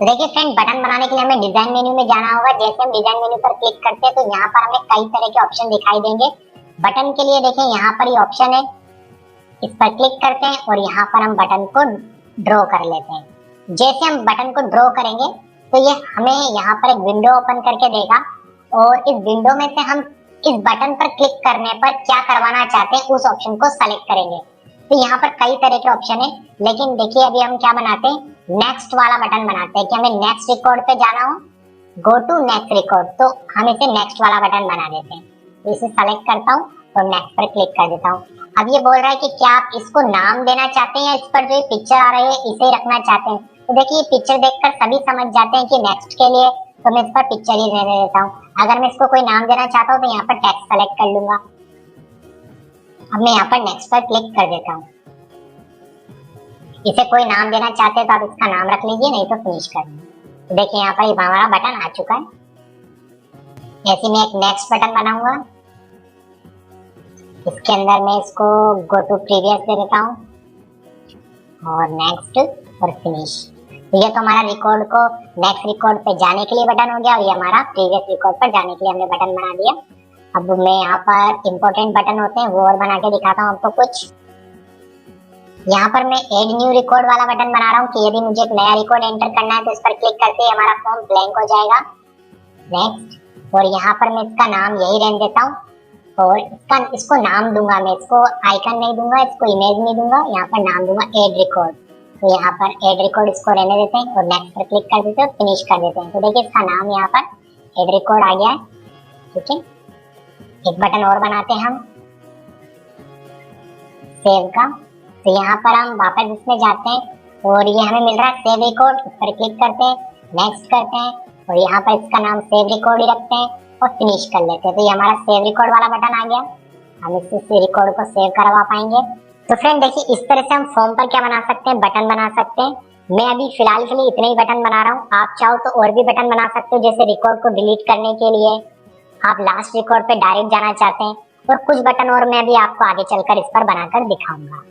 तो देखिए फ्रेंड, बटन बनाने के लिए हमें डिजाइन मेन्यू में जाना होगा। जैसे हम डिजाइन मेन्यू पर क्लिक करते हैं तो यहाँ पर हमें कई तरह के ऑप्शन दिखाई देंगे। बटन के लिए देखिए यहाँ पर ये ऑप्शन है, इस पर क्लिक करते हैं और यहाँ पर हम बटन को ड्रॉ कर लेते हैं। जैसे हम बटन को ड्रॉ करेंगे तो ये हमें यहाँ पर एक विंडो ओपन करके देगा, और इस विंडो में से हम इस बटन पर क्लिक करने पर क्या करवाना चाहते हैं उस ऑप्शन को सेलेक्ट करेंगे। तो यहाँ पर कई तरह के ऑप्शन है, लेकिन देखिए अभी हम क्या बनाते हैं, नेक्स्ट वाला बटन बनाते हैं कि हमें नेक्स्ट रिकॉर्ड पे जाना हो, गो टू नेक्स्ट रिकॉर्ड। तो हम इसे नेक्स्ट वाला बटन बना देते हैं। तो इसे सेलेक्ट करता हूँ और नेक्स्ट पर क्लिक कर देता हूँ। अब ये बोल रहा है कि क्या आप इसको नाम देना चाहते हैं या इस पर जो पिक्चर आ रही है इसे ही रखना चाहते हैं। तो देखिए पिक्चर देखकर सभी समझ जाते हैं कि नेक्स्ट के लिए, तो मैं इस पर पिक्चर ही रहने देता हूँ। अगर मैं इसको कोई नाम देना चाहता हूँ तो यहाँ पर टेक्स्ट सेलेक्ट कर लूंगा। अब मैं यहाँ पर नेक्स्ट पर क्लिक कर देता हूँ। इसे कोई नाम देना चाहते हैं तो आप इसका नाम रख लीजिए, नहीं तो फिनिश कर लीजिए। तो देखिए यहाँ पर हमारा बटन आ चुका है। ऐसे मैं एक नेक्स्ट बटन बनाऊंगा। इसके अंदर मैं इसको गो टू प्रीवियस दे देता हूँ और नेक्स्ट और फिनिश। तो ये तो हमारा रिकॉर्ड को नेक्स्ट रिकॉर्ड पे जाने के लिए बटन हो गया, और ये हमारा प्रीवियस रिकॉर्ड पर जाने के लिए हमने बटन बना दिया। अब मैं यहाँ पर इंपॉर्टेंट बटन होते हैं वो और बना के दिखाता हूँ आपको कुछ। यहाँ पर मैं एड न्यू रिकॉर्ड वाला बटन बना रहा हूँ कि यदि मुझे एक नया रिकॉर्ड एंटर करना है तो इस पर क्लिक करते ही हमारा फॉर्म ब्लैंक हो जाएगा। नेक्स्ट, और यहाँ पर मैं इसका नाम यही रहने देता हूँ, और इसको नाम दूंगा मैं, इसको आइकन नहीं दूंगा, इसको इमेज नहीं दूंगा, यहाँ पर नाम दूंगा एड रिकॉर्ड। तो यहाँ पर एड रिकॉर्ड इसको रहने देते हैं और नेक्स्ट पर क्लिक कर देते हैं, फिनिश कर देते हैं। तो देखिए इसका नाम यहाँ पर एड रिकॉर्ड आ गया है। ठीक है, एक बटन और बनाते हैं हम सेव का। तो यहाँ पर हम वापस इसमें जाते हैं और ये हमें मिल रहा है सेव रिकॉर्ड। इस पर क्लिक करते हैं, नेक्स्ट करते हैं और यहाँ पर इसका नाम सेव रिकॉर्ड ही रखते हैं और फिनिश कर लेते हैं। तो ये हमारा सेव रिकॉर्ड वाला बटन आ गया। हम इससे रिकॉर्ड को सेव करवा पाएंगे। तो फ्रेंड देखिए इस तरह से हम फॉर्म पर क्या बना सकते हैं, बटन बना सकते हैं। मैं अभी फिलहाल के लिए इतने ही बटन बना रहा हूँ। आप चाहो तो और भी बटन बना सकते हो, जैसे रिकॉर्ड को डिलीट करने के लिए आप लास्ट रिकॉर्ड पे डायरेक्ट जाना चाहते हैं, और कुछ बटन और मैं भी आपको आगे चलकर इस पर बनाकर दिखाऊंगा।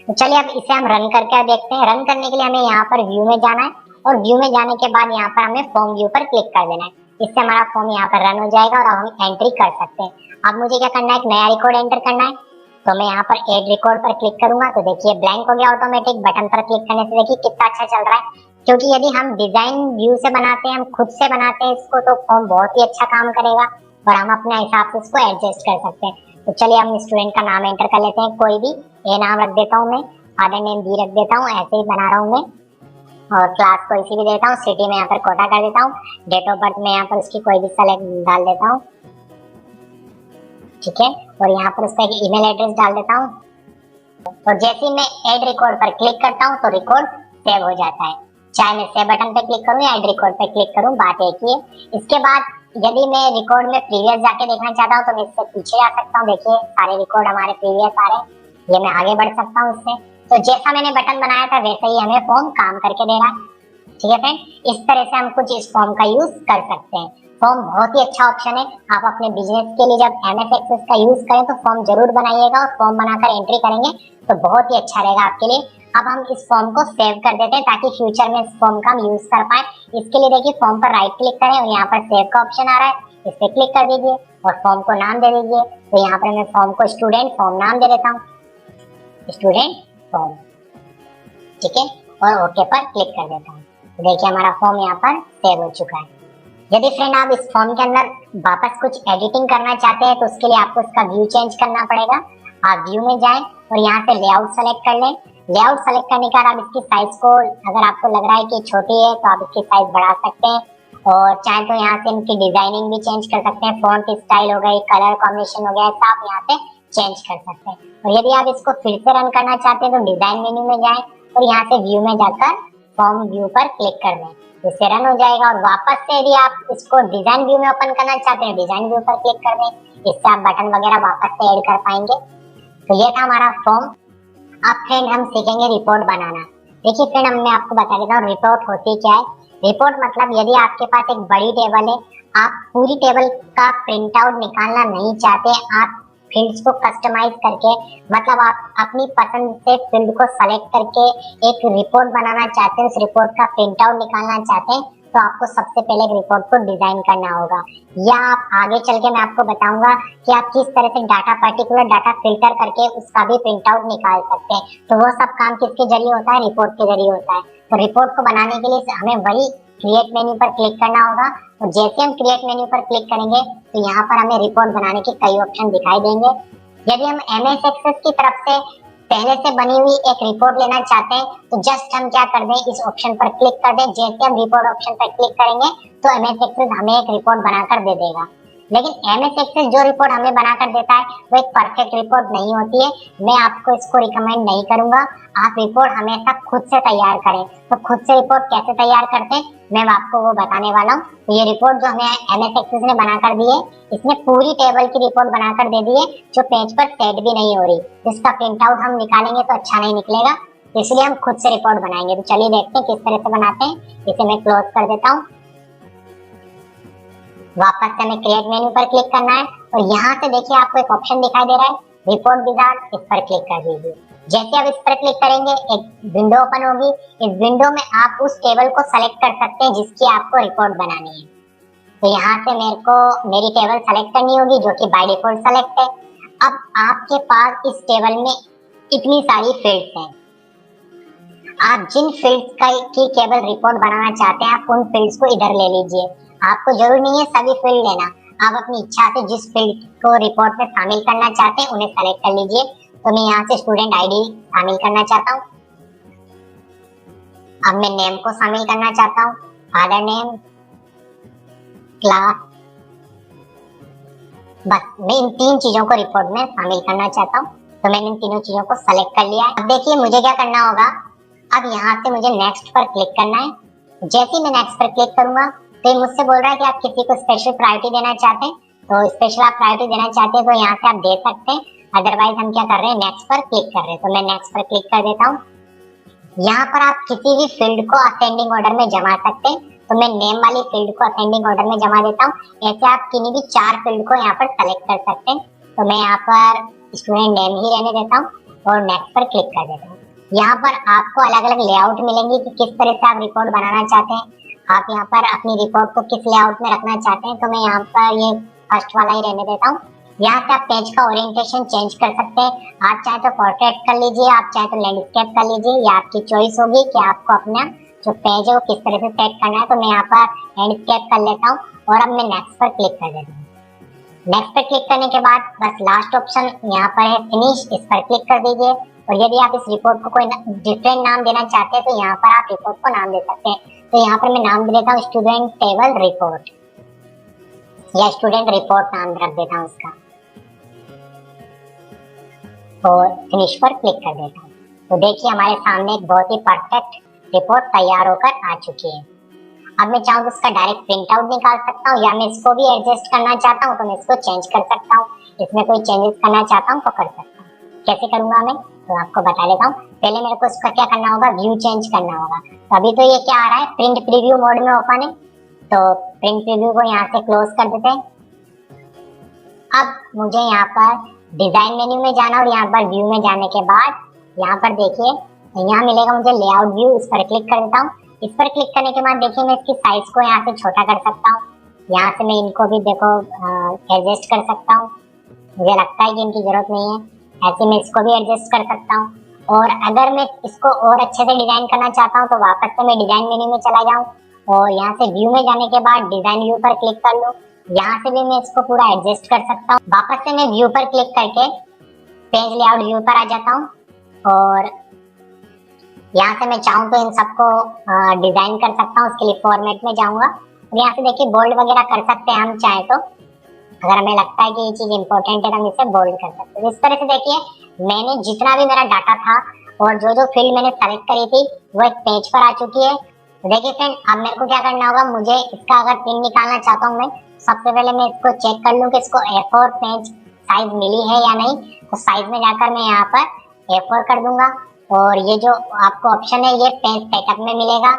तो चलिए अब इसे हम रन करके देखते हैं। रन करने के लिए हमें यहाँ पर व्यू में जाना है, और व्यू में जाने के बाद यहाँ पर हमें फॉर्म व्यू पर क्लिक कर देना है। इससे हमारा फॉर्म यहाँ पर रन हो जाएगा और अब हम एंट्री कर सकते हैं। अब मुझे क्या करना है, एक नया रिकॉर्ड एंटर करना है। तो मैं यहाँ पर एड रिकॉर्ड पर क्लिक करूंगा। तो देखिए ब्लैंक हो गया ऑटोमेटिक। बटन पर क्लिक करने से देखिए कितना अच्छा चल रहा है, क्योंकि यदि हम डिजाइन व्यू से बनाते हैं, हम खुद से बनाते हैं इसको, तो फॉर्म बहुत ही अच्छा काम करेगा और हम अपने हिसाब से इसको एडजस्ट कर सकते हैं। तो चलिए हम स्टूडेंट का नाम एंटर कर लेते हैं, कोई भी ए नाम रख देता हूँ मैं, फादर नेम बी रख देता हूँ, ऐसे ही बना रहा हूँ मैं। और क्लास को इसी भी देता हूँ, सिटी में यहाँ पर कोटा कर देता हूँ, डेट ऑफ बर्थ में यहाँ पर उसकी कोई भी सेलेक्ट डाल देता हूँ। ठीक है, और यहाँ पर उसका एक ईमेल एड्रेस डाल देता हूँ। और जैसे ही मैं ऐड रिकॉर्ड पर क्लिक करता हूँ तो रिकॉर्ड सेव हो जाता है। चाहे मैं सेव बटन पे क्लिक करूँ या ऐड रिकॉर्ड पे क्लिक करूँ, बात एक ही है। इसके बाद यदि मैं रिकॉर्ड में प्रीवियस जाके देखना चाहता हूँ तो मैं इससे पीछे जा सकता हूँ। देखिए सारे रिकॉर्ड हमारे प्रीवियस आ रहे हैं, ये मैं आगे बढ़ सकता हूँ इससे। तो जैसा मैंने बटन बनाया था वैसे ही हमें फॉर्म काम करके दे रहा है। ठीक है फ्रेंड, इस तरह से हम कुछ इस फॉर्म का यूज कर सकते हैं। फॉर्म बहुत ही अच्छा ऑप्शन है। आप अपने बिजनेस के लिए जब MS Access का यूज करें तो फॉर्म जरूर बनाइएगा, और फॉर्म बनाकर एंट्री करेंगे तो बहुत ही अच्छा रहेगा आपके लिए। अब हम इस फॉर्म को सेव कर देते हैं ताकि फ्यूचर में इस फॉर्म का हम यूज कर पाए। इसके लिए देखिए फॉर्म पर राइट क्लिक करें और यहाँ पर सेव का ऑप्शन आ रहा है, इस पे क्लिक कर दीजिए और फॉर्म को नाम दे दीजिए। तो यहाँ पर मैं फॉर्म को स्टूडेंट फॉर्म नाम दे देता हूँ, स्टूडेंट फॉर्म, ठीक है, और ओके पर क्लिक कर देता हूँ। तो देखिए हमारा फॉर्म यहाँ पर सेव हो चुका है। यदि फ्रेंड आप इस फॉर्म के अंदर वापस कुछ एडिटिंग करना चाहते हैं तो उसके लिए आपको इसका व्यू चेंज करना पड़ेगा। आप व्यू में जाएं और यहाँ से लेआउट सेलेक्ट कर लें। लेआउट सेलेक्ट करने के बाद आप इसकी साइज को, अगर आपको लग रहा है कि छोटी है तो आप इसकी साइज बढ़ा सकते हैं और चाहे तो यहाँ से इनकी डिजाइनिंग भी चेंज कर सकते हैं। फॉन्ट स्टाइल हो गई, कलर कॉम्बिनेशन हो गया, सब आप यहाँ पे चेंज कर सकते हैं। और यदि आप इसको फिर से रन करना चाहते हैं तो डिजाइन मेन्यू में जाएं और यहाँ से व्यू में जाकर फॉर्म व्यू पर क्लिक कर दें, इससे रन हो जाएगा। और वापस से यदि आप इसको डिजाइन व्यू में ओपन करना चाहते हैं, डिजाइन व्यू पर क्लिक कर दें, इससे आप बटन वगैरह वापस से ऐड कर पाएंगे। तो ये था हमारा फॉर्म। अब फ्रेंड हम सीखेंगे रिपोर्ट बनाना। देखिए फ्रेंड, मैं आपको बता देता हूँ रिपोर्ट होती क्या है। रिपोर्ट मतलब यदि आपके पास एक बड़ी टेबल है, आप पूरी टेबल का प्रिंट आउट निकालना नहीं चाहते, आप फील्ड्स को कस्टमाइज करके, मतलब आप अपनी पसंद से फील्ड को सेलेक्ट करके एक रिपोर्ट बनाना चाहते हैं, उस रिपोर्ट का प्रिंट आउट निकालना चाहते हैं, तो आपको सबसे पहले एक रिपोर्ट को डिजाइन करना होगा। या आप आगे चल के मैं आपको बताऊंगा कि आप किस तरह से डाटा, पर्टिकुलर डाटा फिल्टर करके उसका भी प्रिंट आउट निकाल सकते हैं। तो वो सब काम किसके जरिए होता है? रिपोर्ट के जरिए होता है। तो रिपोर्ट को बनाने के लिए हमें वही क्रिएट मेन्यू पर क्लिक करना होगा। और जैसे हम क्रिएट मेन्यू पर क्लिक करेंगे तो यहाँ पर हमें रिपोर्ट बनाने के कई ऑप्शन दिखाई देंगे। यदि हम MS एक्सेस की तरफ से पहले से बनी हुई एक रिपोर्ट लेना चाहते हैं तो जस्ट हम क्या कर दें, इस ऑप्शन पर क्लिक कर दें। जैसे हम रिपोर्ट ऑप्शन पर क्लिक करेंगे तो MS एक्सेस हमें एक रिपोर्ट बनाकर दे देगा। लेकिन MS एक्सेस जो रिपोर्ट हमें बनाकर देता है वो एक परफेक्ट रिपोर्ट नहीं होती है। मैं आपको इसको रिकमेंड नहीं करूंगा। आप रिपोर्ट हमेशा खुद से तैयार करें। तो खुद से रिपोर्ट कैसे तैयार करते हैं मैं आपको वो बताने वाला हूँ। तो ये रिपोर्ट जो हमें MS एक्सेस ने बनाकर दी है, इसने पूरी टेबल की रिपोर्ट बनाकर दे दी है जो पेज पर सेट भी नहीं हो रही। इसका प्रिंट आउट हम निकालेंगे तो अच्छा नहीं निकलेगा, इसलिए हम खुद से रिपोर्ट बनाएंगे। तो चलिए देखते हैं किस तरह से बनाते हैं। इसे मैं क्लोज कर देता हूँ। वापस से हमें क्रिएट मेन्यू पर क्लिक करना है और यहाँ से देखिए आपको एक ऑप्शन दिखाई दे रहा है रिपोर्ट विजार्ड, इस पर क्लिक कर दीजिए। जैसे आप इस पर क्लिक करेंगे एक विंडो ओपन होगी। इस विंडो में आप उस टेबल को सेलेक्ट कर सकते हैं जिसकी आपको रिपोर्ट बनानी है। तो यहाँ से मेरी टेबल सेलेक्ट करनी होगी जो कि बाय डिफॉल्ट सेलेक्ट है। अब आपके पास इस टेबल में इतनी सारी फील्ड्स हैं, आप जिन फील्ड्स की केवल रिपोर्ट बनाना चाहते हैं आप उन फील्ड्स को इधर ले लीजिए। आपको जरूर नहीं है सभी फील्ड लेना, आप अपनी इच्छा से जिस फील्ड को रिपोर्ट में शामिल करना चाहते हैं उन्हें सेलेक्ट कर लीजिए। तो मैं यहाँ से स्टूडेंट आईडी शामिल करना चाहता हूँ। अब मैं नेम को शामिल करना चाहता हूँ, फादर नेम, क्लास, बस मैं इन 3 चीजों को रिपोर्ट में शामिल करना चाहता हूँ। तो मैंने इन तीनों चीजों को सेलेक्ट कर लिया है। अब देखिए मुझे क्या करना होगा, अब यहाँ से मुझे नेक्स्ट पर क्लिक करना है। जैसे ही मैं नेक्स्ट पर क्लिक करूंगा तो ये मुझसे बोल रहा है कि आप किसी को स्पेशल प्रायोरिटी देना चाहते हैं। तो स्पेशल आप प्रायोरिटी देना चाहते हैं तो यहाँ से आप दे सकते हैं, अदरवाइज हम क्या कर रहे हैं, नेक्स्ट पर क्लिक कर रहे हैं। तो मैं नेक्स्ट पर क्लिक कर देता हूँ। यहाँ पर आप किसी भी फील्ड को असेंडिंग ऑर्डर में जमा सकते हैं। तो मैं नेम वाली फील्ड को असेंडिंग ऑर्डर में जमा देता हूँ। ऐसे आप किन्हीं भी 4 फील्ड को यहाँ पर सेलेक्ट कर सकते हैं। तो मैं यहाँ पर स्टूडेंट नेम ही रहने देता हूँ और नेक्स्ट पर क्लिक कर देता हूँ। यहाँ पर आपको अलग अलग लेआउट मिलेंगी कि किस तरह से आप रिपोर्ट बनाना चाहते हैं। आप यहाँ पर अपनी रिपोर्ट को किस लेआउट में रखना चाहते हैं। तो मैं यहाँ पर ये फर्स्ट वाला ही रहने देता हूँ। यहाँ से आप पेज का ओरिएंटेशन चेंज कर सकते हैं। आप चाहे तो पोर्ट्रेट कर लीजिए, आप चाहे तो लैंडस्केप कर लीजिए, या आपकी चॉइस होगी कि आपको अपना जो पेज है वो किस तरह से सेट करना है। तो मैं यहाँ पर लैंडस्केप कर लेता हूँ और अब मैं नेक्स्ट पर क्लिक कर देता हूँ। नेक्स्ट पर क्लिक करने के बाद बस लास्ट ऑप्शन यहाँ पर है फिनिश, इस पर क्लिक कर दीजिए। और यदि आप इस रिपोर्ट को कोई डिफरेंट नाम देना चाहते हैं तो यहाँ पर आप रिपोर्ट को नाम दे सकते हैं। तो यहाँ पर मैं नाम दे देता हूँ स्टूडेंट टेबल रिपोर्ट, या स्टूडेंट रिपोर्ट नाम रख देता हूँ उसका, और फिनिश पर क्लिक कर देता हूँ। तो देखिए हमारे सामने एक बहुत ही परफेक्ट रिपोर्ट तैयार होकर आ चुकी है। अब मैं चाहूँ तो इसका डायरेक्ट प्रिंट आउट निकाल सकता हूँ, या मैं इसको भी एडजस्ट करना चाहता हूँ तो मैं इसको चेंज कर सकता हूँ। इसमें कोई चेंजेस करना चाहता हूँ तो कर सकता हूँ। कैसे करूंगा मैं तो आपको बता देता हूँ। पहले मेरे को इसका क्या करना होगा, व्यू चेंज करना होगा। तो अभी तो ये क्या आ रहा है, प्रिंट प्रीव्यू मोड में ओपन है। तो प्रिंट प्रीव्यू को यहाँ से क्लोज कर देते हैं। अब मुझे यहाँ पर डिजाइन मेन्यू में जाना और यहाँ पर व्यू में जाने के बाद यहाँ पर देखिए यहाँ मिलेगा मुझे लेआउट व्यू, इस पर क्लिक कर देता हूँ। इस पर क्लिक करने के बाद देखिए मैं इसकी साइज को यहाँ से छोटा कर सकता हूँ। यहाँ से मैं इनको भी देखो एडजस्ट कर सकता हूँ। मुझे लगता है कि इनकी जरूरत नहीं है। ऐसे मैं इसको भी एडजस्ट कर सकता हूँ। और अगर मैं इसको और अच्छे से डिजाइन करना चाहता हूँ तो वापस से मैं डिजाइन मेन्यू में चला जाऊँ और यहाँ से व्यू में जाने के बाद डिजाइन व्यू पर क्लिक कर लूँ। यहाँ से भी मैं इसको पूरा एडजस्ट कर सकता हूँ। वापस से मैं व्यू पर क्लिक करके पेज लेआउट व्यू पर आ जाता हूँ और यहाँ से मैं चाहूँ तो इन सबको डिजाइन कर सकता हूँ। उसके लिए फॉर्मेट में जाऊंगा और यहाँ से देखिए बोल्ड वगैरह कर सकते हैं हम चाहे तो। अगर हमें लगता है कि ये चीज इंपॉर्टेंट है तो हम इसे बोल्ड कर सकते हैं। इस तरह से देखिए मैंने जितना भी मेरा डाटा था और जो जो फील्ड मैंने सेलेक्ट करी थी वो एक पेज पर आ चुकी है। तो देखिए फ्रेंड, अब मेरे को क्या करना होगा, मुझे इसका अगर प्रिंट निकालना चाहता हूँ मैं, सबसे पहले मैं इसको चेक कर लूँ कि इसको A4 पेज साइज मिली है या नहीं। तो साइज में जाकर मैं यहाँ पर A4 कर दूंगा और ये जो आपको ऑप्शन है ये पेज सेटअप में मिलेगा।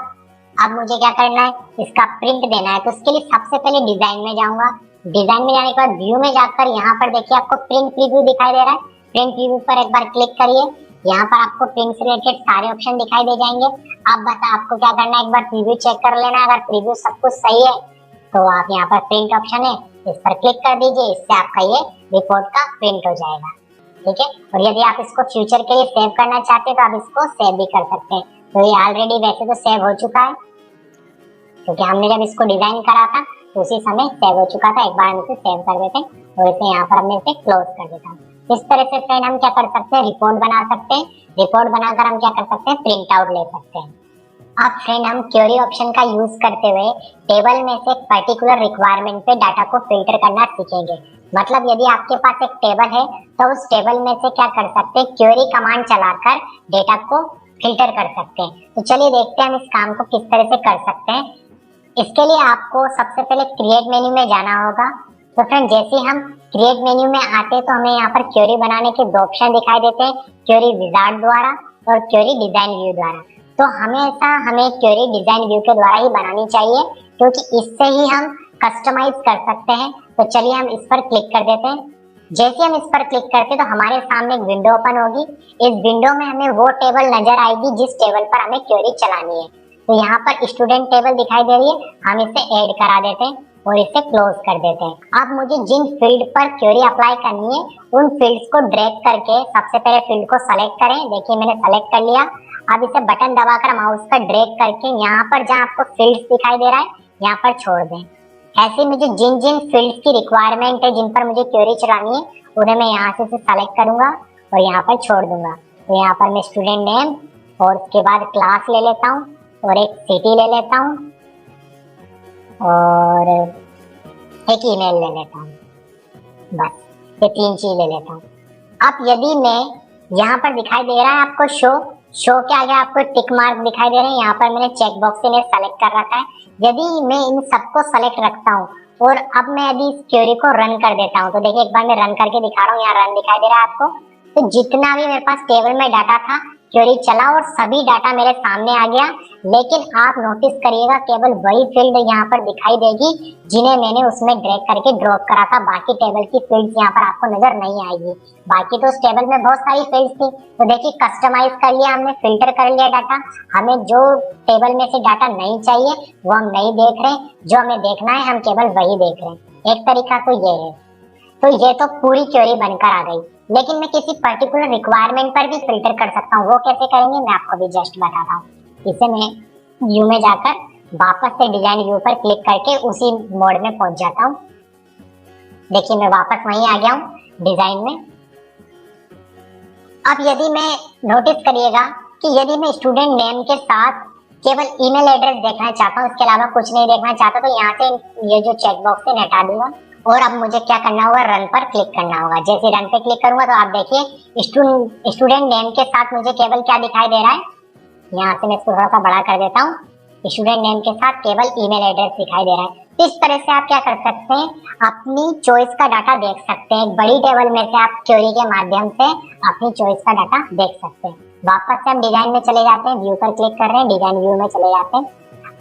अब मुझे क्या करना है, इसका प्रिंट देना है। तो उसके लिए सबसे पहले डिजाइन में जाऊंगा। डिजाइन में जाने के बाद व्यू में जाकर यहाँ पर देखिए आपको प्रिंट प्रीव्यू दिखाई दे रहा है। प्रिंट प्रीव्यू पर एक बार क्लिक करिए। यहाँ पर आपको प्रिंट से रिलेटेड सारे ऑप्शन दिखाई दे जाएंगे। अब बस आपको क्या करना है, एक बार प्रीव्यू चेक कर लेना। अगर प्रीव्यू सब कुछ सही है तो आप यहाँ पर प्रिंट ऑप्शन है, इस पर क्लिक कर दीजिए। इससे आपका ये रिपोर्ट का प्रिंट हो जाएगा, ठीक है। और यदि आप इसको फ्यूचर के लिए सेव करना चाहते हैं तो आप इसको सेव भी कर सकते हैं। तो ये ऑलरेडी वैसे तो सेव हो चुका है क्योंकि हमने जब इसको डिजाइन करा था तो उसी समय सेव हो चुका था। एक बार हम इसे सेव कर देते हैं और इसे यहाँ पर मैं इसे क्लोज कर देता हूँ। इस तरह से फ्रेंड हम क्या कर सकते हैं, रिपोर्ट बना सकते हैं। रिपोर्ट बनाकर हम क्या कर सकते हैं, प्रिंट आउट ले सकते हैं। अब फ्रेंड हम क्वेरी ऑप्शन का यूज करते हुए टेबल में से एक पर्टिकुलर रिक्वायरमेंट पे डाटा को फिल्टर करना सीखेंगे। मतलब यदि आपके पास एक टेबल है तो उस टेबल में से क्या कर सकते हैं, क्वेरी कमांड चलाकर डेटा को फिल्टर कर सकते हैं। तो चलिए देखते हैं हम इस काम को किस तरह से कर सकते हैं। इसके लिए आपको सबसे पहले क्रिएट मेन्यू में जाना होगा। तो फ्रेंड जैसे हम क्रिएट मेन्यू में आते हैं तो हमें यहाँ पर क्वेरी बनाने के दो ऑप्शन दिखाई देते हैं, क्वेरी विजार्ड द्वारा और क्वेरी डिजाइन व्यू द्वारा। तो हमेशा हमें क्वेरी डिजाइन व्यू के द्वारा ही बनानी चाहिए क्योंकि इससे ही हम कस्टमाइज कर सकते हैं। तो चलिए हम इस पर क्लिक कर देते हैं। जैसे हम इस पर क्लिक करते हैं तो हमारे सामने एक विंडो ओपन होगी। इस विंडो में हमें वो टेबल नजर आएगी जिस टेबल पर हमें क्वेरी चलानी है। तो यहाँ पर स्टूडेंट टेबल दिखाई दे रही है, हम इसे ऐड करा देते हैं और इसे क्लोज कर देते हैं। अब मुझे जिन फील्ड पर क्वेरी अप्लाई करनी है उन फील्ड्स को ड्रैग करके सबसे पहले फील्ड को सेलेक्ट करें। देखिए मैंने सेलेक्ट कर लिया। अब इसे बटन दबाकर माउस का ड्रैग करके यहाँ पर जहाँ आपको फील्ड्स दिखाई दे रहा है यहाँ पर छोड़ दें। ऐसे मुझे जिन जिन फील्ड्स की रिक्वायरमेंट है, जिन पर मुझे क्वेरी चलानी है, उन्हें मैं यहाँ से सेलेक्ट करूंगा और यहाँ पर छोड़ दूंगा। तो यहाँ पर मैं स्टूडेंट नेम और उसके बाद क्लास ले लेता हूँ और एक सिटी ले लेता हूँ और एक ईमेल ले लेता हूँ। बस ये 3 चीज ले लेता हूँ। अब यदि मैं यहाँ पर दिखाई दे रहा है आपको शो के आगे आपको टिक मार्क दिखाई दे रहे हैं, यहाँ पर मैंने चेक बॉक्स से सेलेक्ट कर रखा है। यदि मैं इन सबको सेलेक्ट रखता हूँ और अब मैं यदि इस क्वेरी को रन कर देता हूँ तो देखिए एक बार मैं रन करके दिखा रहा हूँ, यहाँ रन दिखाई दे रहा है आपको। तो जितना भी मेरे पास टेबल में डाटा था क्वेरी चला और सभी डाटा मेरे सामने आ गया। लेकिन आप नोटिस करिएगा केवल वही फील्ड यहाँ पर दिखाई देगी जिन्हें मैंने उसमें ड्रैग करके ड्रॉप करा था। बाकी टेबल की फील्ड्स यहाँ पर आपको नजर नहीं आएगी। बाकी तो उस टेबल में बहुत सारी फील्ड्स थी। तो देखिए कस्टमाइज कर लिया हमने, फिल्टर कर लिया डाटा। हमें जो टेबल में से डाटा नहीं चाहिए वो हम नहीं देख रहे, जो हमें देखना है हम केवल वही देख रहे हैं। एक तरीका तो ये है। तो ये तो पूरी क्वेरी बनकर आ गई, लेकिन मैं किसी पर्टिकुलर रिक्वायरमेंट पर भी फिल्टर कर सकता हूँ। वो कैसे करेंगे मैं आपको भी जस्ट बताता हूँ। इसे मैं व्यू में जाकर वापस से डिजाइन व्यू पर क्लिक करके उसी मोड में पहुंच जाता हूँ। देखिए मैं वापस वहीं आ गया हूँ डिजाइन में। अब यदि मैं नोटिस करिएगा कि यदि मैं स्टूडेंट नेम के साथ केवल ईमेल एड्रेस देखना चाहता हूँ, इसके अलावा कुछ नहीं देखना चाहता, तो यहाँ से ये जो चेक बॉक्स है हटा दूंगा और अब मुझे क्या करना होगा, रन पर क्लिक करना होगा। जैसे रन पे क्लिक करूंगा तो आप देखिए स्टूडेंट नेम के साथ मुझे केवल क्या दिखाई दे रहा है, यहाँ से मैं इसको थोड़ा सा बड़ा कर देता हूँ। स्टूडेंट नेम के साथ केवल ईमेल एड्रेस दिखाई दे रहा है। इस तरह से आप क्या कर सकते हैं, अपनी चॉइस का डाटा देख सकते हैं। एक बड़ी टेबल में से आप क्वेरी के माध्यम से अपनी चॉइस का डाटा देख सकते हैं। वापस से हम डिजाइन में चले जाते हैं, व्यू पर क्लिक कर रहे हैं, डिजाइन व्यू में चले जाते हैं।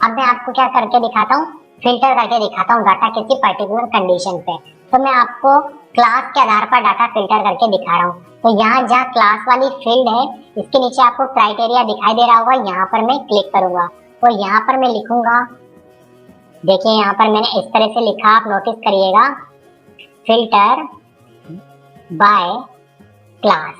अब मैं आपको क्या करके दिखाता हूँ, फिल्टर करके दिखाता हूँ डाटा किसी पर्टिकुलर कंडीशन पे। तो मैं आपको क्लास के आधार पर डाटा फिल्टर करके दिखा रहा हूँ। तो यहाँ जहाँ क्लास वाली फील्ड है, इसके नीचे आपको क्राइटेरिया दिखाई दे रहा होगा, यहाँ पर मैं क्लिक करूंगा और यहाँ पर मैं लिखूंगा, देखिए यहाँ पर मैंने इस तरह से लिखा, आप नोटिस करिएगा, फिल्टर बाय क्लास,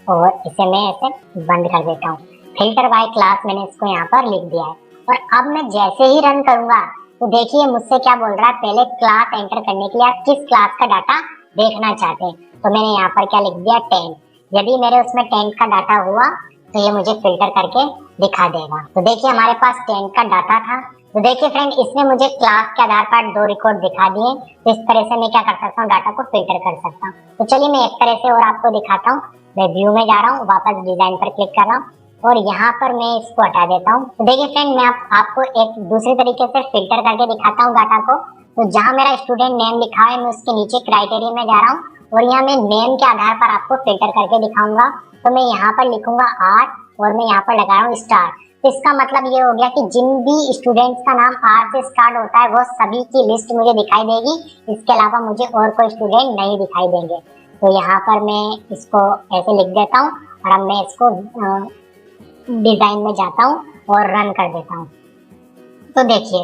और इसे मैं ऐसे बंद कर देता हूँ। फिल्टर बाय क्लास मैंने इसको यहाँ पर लिख दिया है। और अब मैं जैसे ही रन करूंगा तो देखिए मुझसे क्या बोल रहा है, पहले क्लास एंटर करने के लिए आप किस क्लास का डाटा देखना चाहते हैं। तो मैंने यहाँ पर क्या लिख दिया, 10। यदि मेरे उसमें 10 का डाटा हुआ तो ये मुझे फिल्टर करके दिखा देगा। तो देखिए हमारे पास 10 का डाटा था। तो देखिए फ्रेंड, इसने मुझे क्लास के आधार पर 2 रिकॉर्ड दिखा दिए। तो इस तरह से मैं क्या कर सकता हूँ, डाटा को फिल्टर कर सकता हूँ। तो चलिए मैं एक तरह से और आपको दिखाता हूँ। मैं व्यू में जा रहा हूँ, वापस डिजाइन पर क्लिक कर रहा हूँ और यहाँ पर मैं इसको हटा देता हूँ। तो देखिए फ्रेंड, मैं आपको एक दूसरे तरीके से फिल्टर करके दिखाता हूँ डाटा को। तो जहाँ मेरा स्टूडेंट नेम लिखा है, मैं उसके नीचे क्राइटेरिया में जा रहा हूँ और यहाँ मैं नेम के आधार पर आपको फिल्टर करके दिखाऊंगा। तो मैं यहाँ पर लिखूंगा R और मैं यहाँ पर लगा रहा हूँ स्टार। तो इसका मतलब ये हो गया कि जिन भी स्टूडेंट्स का नाम R से स्टार्ट होता है वो सभी की लिस्ट मुझे दिखाई देगी। इसके अलावा मुझे और कोई स्टूडेंट नहीं दिखाई देंगे। तो यहाँ पर मैं इसको ऐसे लिख देता हूँ और अब मैं इसको डिजाइन में जाता हूँ और रन कर देता हूँ। तो देखिए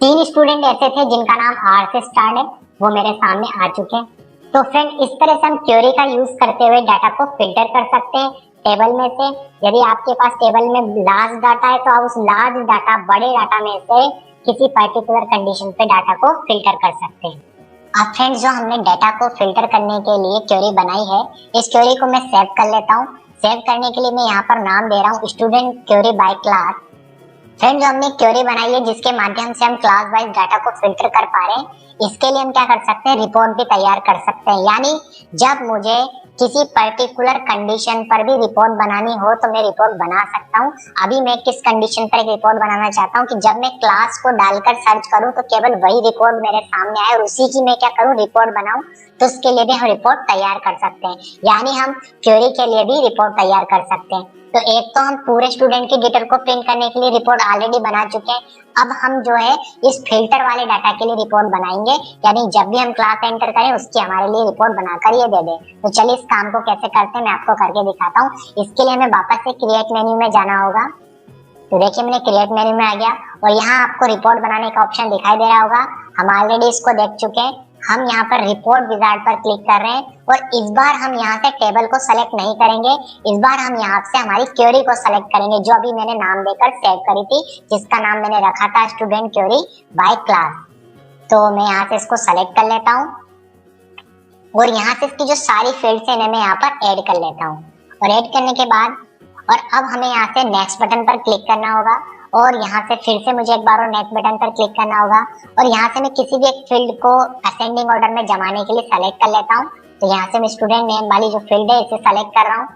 3 स्टूडेंट ऐसे थे जिनका नाम R से स्टार्ट है, वो मेरे सामने आ चुके हैं। तो फ्रेंड, इस तरह से हम क्वेरी का यूज करते हुए डाटा को फिल्टर कर सकते हैं टेबल में से। यदि आपके पास टेबल में लार्ज डाटा है तो आप उस लार्ज डाटा, बड़े डाटा में से किसी पर्टिकुलर कंडीशन पे डाटा को फिल्टर कर सकते हैं। अब फ्रेंड्स, जो हमने डाटा को फिल्टर करने के लिए क्वेरी बनाई है, इस क्वेरी को मैं सेव कर लेता हूँ। सेव करने के लिए मैं यहाँ पर नाम दे रहा हूँ student query by class. Friends, जो हमने क्वेरी बनाई है जिसके माध्यम से हम क्लास वाइज डाटा को फिल्टर कर पा रहे हैं, इसके लिए हम क्या कर सकते हैं, रिपोर्ट भी तैयार कर सकते हैं। यानी जब मुझे किसी पर्टिकुलर कंडीशन पर भी रिपोर्ट बनानी हो तो मैं रिपोर्ट बना सकता हूँ। अभी मैं किस कंडीशन पर एक रिपोर्ट बनाना चाहता हूँ कि जब मैं क्लास को डालकर सर्च करूँ तो केवल वही रिपोर्ट मेरे सामने आए और उसी की मैं क्या करूँ, रिपोर्ट बनाऊँ। तो उसके लिए भी हम रिपोर्ट तैयार कर सकते हैं। यानी हम क्वेरी के लिए भी रिपोर्ट तैयार कर सकते हैं। तो एक तो हम पूरे स्टूडेंट के डिटेल को प्रिंट करने के लिए रिपोर्ट ऑलरेडी बना चुके हैं। अब हम जो है इस फिल्टर वाले डाटा के लिए रिपोर्ट बनाएंगे, यानी जब भी हम क्लास एंटर करें उसकी हमारे लिए रिपोर्ट बनाकर ये दे दे। तो चलिए इस काम को कैसे करते हैं मैं आपको करके दिखाता हूँ। इसके लिए हमें वापस से क्रिएट मेन्यू में जाना होगा। तो देखिए मैंने क्रिएट मेन्यू में आ गया और यहाँ आपको रिपोर्ट बनाने का ऑप्शन दिखाई दे रहा होगा। हम ऑलरेडी इसको देख चुके हैं। हम यहाँ पर रिपोर्ट विजार्ड पर क्लिक कर रहे हैं और इस बार हम यहाँ से टेबल को सेलेक्ट नहीं करेंगे। इस बार हम यहाँ से हमारी क्वेरी को सेलेक्ट करेंगे जो अभी मैंने नाम देकर सेव करी थी, जिसका नाम मैंने रखा था स्टूडेंट क्वेरी बाय क्लास। तो मैं यहाँ से इसको सेलेक्ट कर लेता हूँ और यहाँ से इसकी जो सारी फील्ड्स हैं इन्हें मैं यहाँ पर ऐड कर लेता हूँ। और ऐड करने के बाद और अब हमें यहाँ से नेक्स्ट बटन पर क्लिक करना होगा और यहाँ से फिर से मुझे एक बार और नेक्स्ट बटन पर क्लिक करना होगा और यहाँ से मैं किसी भी एक फील्ड को असेंडिंग ऑर्डर में जमाने के लिए सेलेक्ट कर लेता हूँ। तो यहाँ से मैं स्टूडेंट नेम वाली जो फील्ड है इसे सेलेक्ट कर रहा हूँ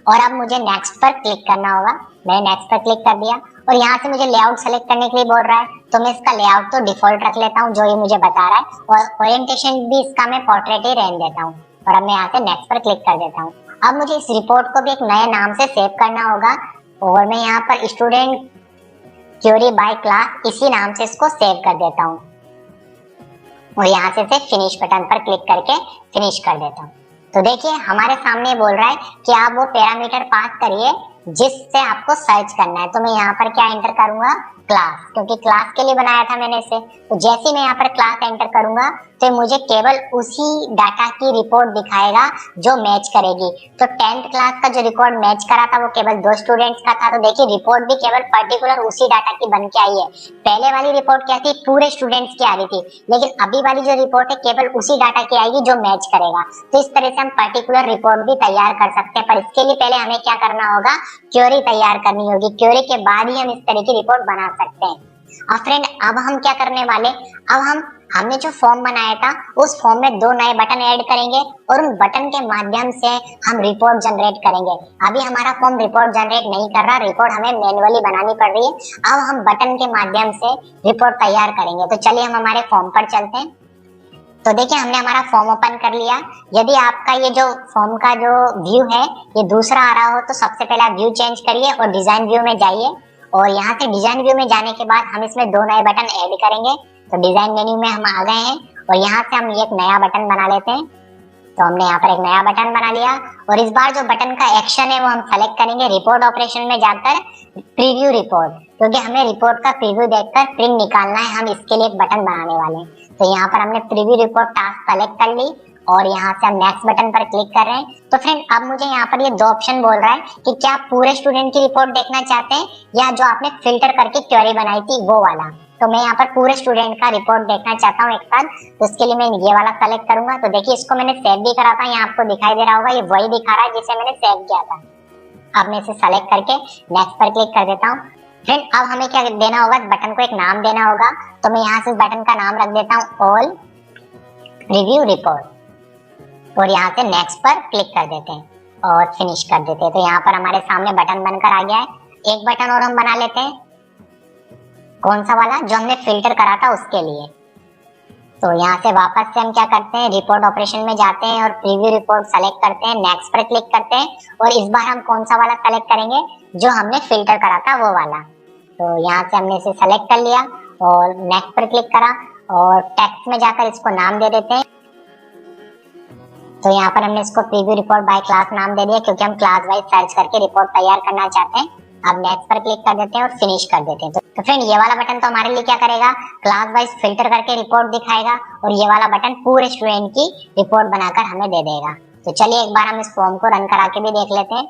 और अब मुझे नेक्स्ट पर क्लिक करना होगा। मैंने नेक्स्ट पर क्लिक कर दिया और यहाँ से मुझे लेआउट सेलेक्ट करने के लिए बोल रहा है, तो मैं इसका लेआउट तो डिफॉल्ट रख लेता हूँ जो ये मुझे बता रहा है और ओरिएंटेशन भी इसका मैं पोर्ट्रेट ही रहने देता हूँ। और अब मैं यहाँ से नेक्स्ट पर क्लिक कर देता हूँ। अब मुझे इस रिपोर्ट को भी एक नए नाम से सेव करना होगा और मैं यहाँ पर स्टूडेंट क्वेरी बाय क्लास इसी नाम से इसको सेव कर देता हूँ और यहाँ से फिनिश बटन पर क्लिक करके फिनिश कर देता हूँ। तो देखिए हमारे सामने बोल रहा है कि आप वो पैरामीटर पास करिए जिससे आपको सर्च करना है। तो मैं यहाँ पर क्या एंटर करूंगा, क्लास, क्योंकि क्लास के लिए बनाया था मैंने इसे। तो जैसे मैं यहाँ पर क्लास एंटर करूंगा तो मुझे केवल उसी डाटा की रिपोर्ट दिखाएगा जो मैच करेगी। तो 10th क्लास का जो रिकॉर्ड मैच करा था वो केवल 2 स्टूडेंट्स का था। तो देखिए रिपोर्ट भी केवल पर्टिकुलर उसी डाटा की बन के आई है। पहले वाली रिपोर्ट क्या थी, पूरे स्टूडेंट्स की आ रही थी, लेकिन अभी वाली जो रिपोर्ट है केवल उसी डाटा की आएगी जो मैच करेगा। तो इस तरह से हम पर्टिकुलर रिपोर्ट भी तैयार कर सकते हैं, पर इसके लिए पहले हमें क्या करना होगा, क्वेरी तैयार करनी होगी। क्वेरी के बाद ही हम इस तरह की रिपोर्ट बना सकते हैं। और फ्रेंड अब हम क्या करने वाले, अब हमने जो फॉर्म बनाया था उस फॉर्म में 2 नए बटन ऐड करेंगे और उन बटन के माध्यम से हम रिपोर्ट जनरेट करेंगे। अभी हमारा फॉर्म रिपोर्ट जनरेट नहीं कर रहा, रिपोर्ट हमें मैन्युअली बनानी पड़ रही है। अब हम बटन के माध्यम से रिपोर्ट तैयार करेंगे। तो चलिए हम हमारे फॉर्म पर चलते हैं। तो देखिए हमने हमारा फॉर्म ओपन कर लिया। यदि आपका ये जो फॉर्म का जो व्यू है ये दूसरा आ रहा हो तो सबसे पहले आप व्यू चेंज करिए और डिजाइन व्यू में जाइए और यहाँ से डिजाइन व्यू में जाने के बाद हम इसमें 2 नए बटन ऐड करेंगे। तो डिजाइन मेन्यू में हम आ गए हैं और यहाँ से हम एक नया बटन बना लेते हैं। तो हमने यहाँ पर एक नया बटन बना लिया और इस बार जो बटन का एक्शन है वो हम सेलेक्ट करेंगे रिपोर्ट ऑपरेशन में जाकर प्रीव्यू रिपोर्ट, क्योंकि हमें रिपोर्ट का प्रीव्यू देखकर प्रिंट निकालना है। हम इसके लिए एक बटन बनाने वाले हैं। तो यहाँ पर हमने प्रीव्यू रिपोर्ट टास्क सेलेक्ट कर ली और यहाँ से हम नेक्स्ट बटन पर क्लिक कर रहे हैं। तो फ्रेंड अब मुझे यहाँ पर ये दो ऑप्शन बोल रहा है कि क्या आप पूरे स्टूडेंट की रिपोर्ट देखना चाहते हैं या जो आपने फिल्टर करके क्वेरी बनाई थी वो वाला। तो मैं यहाँ पर पूरे स्टूडेंट का रिपोर्ट देखना चाहता हूँ एक साथ, तो इसके लिए मैं ये वाला सेलेक्ट करूंगा। तो देखिए इसको मैंने सेव भी करा था, यहाँ आपको दिखाई दे रहा होगा, ये वही दिखा रहा है जिसे मैंने सेव किया था। अब मैं इसे सेलेक्ट करके नेक्स्ट पर क्लिक कर देता हूँ। फ्रेंड अब हमें क्या देना होगा, बटन को एक नाम देना होगा। तो मैं यहाँ से बटन का नाम रख देता हूँ ऑल रिव्यू रिपोर्ट और यहाँ से नेक्स्ट पर क्लिक कर देते हैं और फिनिश कर देते हैं। तो यहाँ पर हमारे सामने बटन बनकर आ गया है। एक बटन और हम बना लेते हैं, कौन सा वाला, जो हमने फिल्टर करा था उसके लिए। तो यहाँ से वापस से हम क्या करते हैं, रिपोर्ट ऑपरेशन में जाते हैं और प्रीव्यू रिपोर्ट सेलेक्ट करते हैं, नेक्स्ट पर क्लिक करते हैं और इस बार हम कौन सा वाला सेलेक्ट करेंगे, जो हमने फिल्टर करा था वो वाला। तो यहाँ से हमने इसे सेलेक्ट कर लिया और नेक्स्ट पर क्लिक करा और टेक्स्ट में जाकर इसको नाम दे देते हैं। तो यहाँ पर हमने इसको प्रीव्यू रिपोर्ट बाय क्लास नाम दे दिया, क्योंकि हम क्लास वाइज सर्च करके रिपोर्ट तैयार करना चाहते हैं। अब नेक्स्ट पर क्लिक कर देते हैं और फिनिश कर देते हैं। तो फ्रेंड ये वाला बटन तो हमारे लिए क्या करेगा, क्लास वाइज फिल्टर करके रिपोर्ट दिखाएगा और ये वाला बटन पूरे स्टूडेंट की रिपोर्ट बनाकर हमें दे देगा। तो चलिए एक बार हम इस फॉर्म को रन करा के भी देख लेते हैं।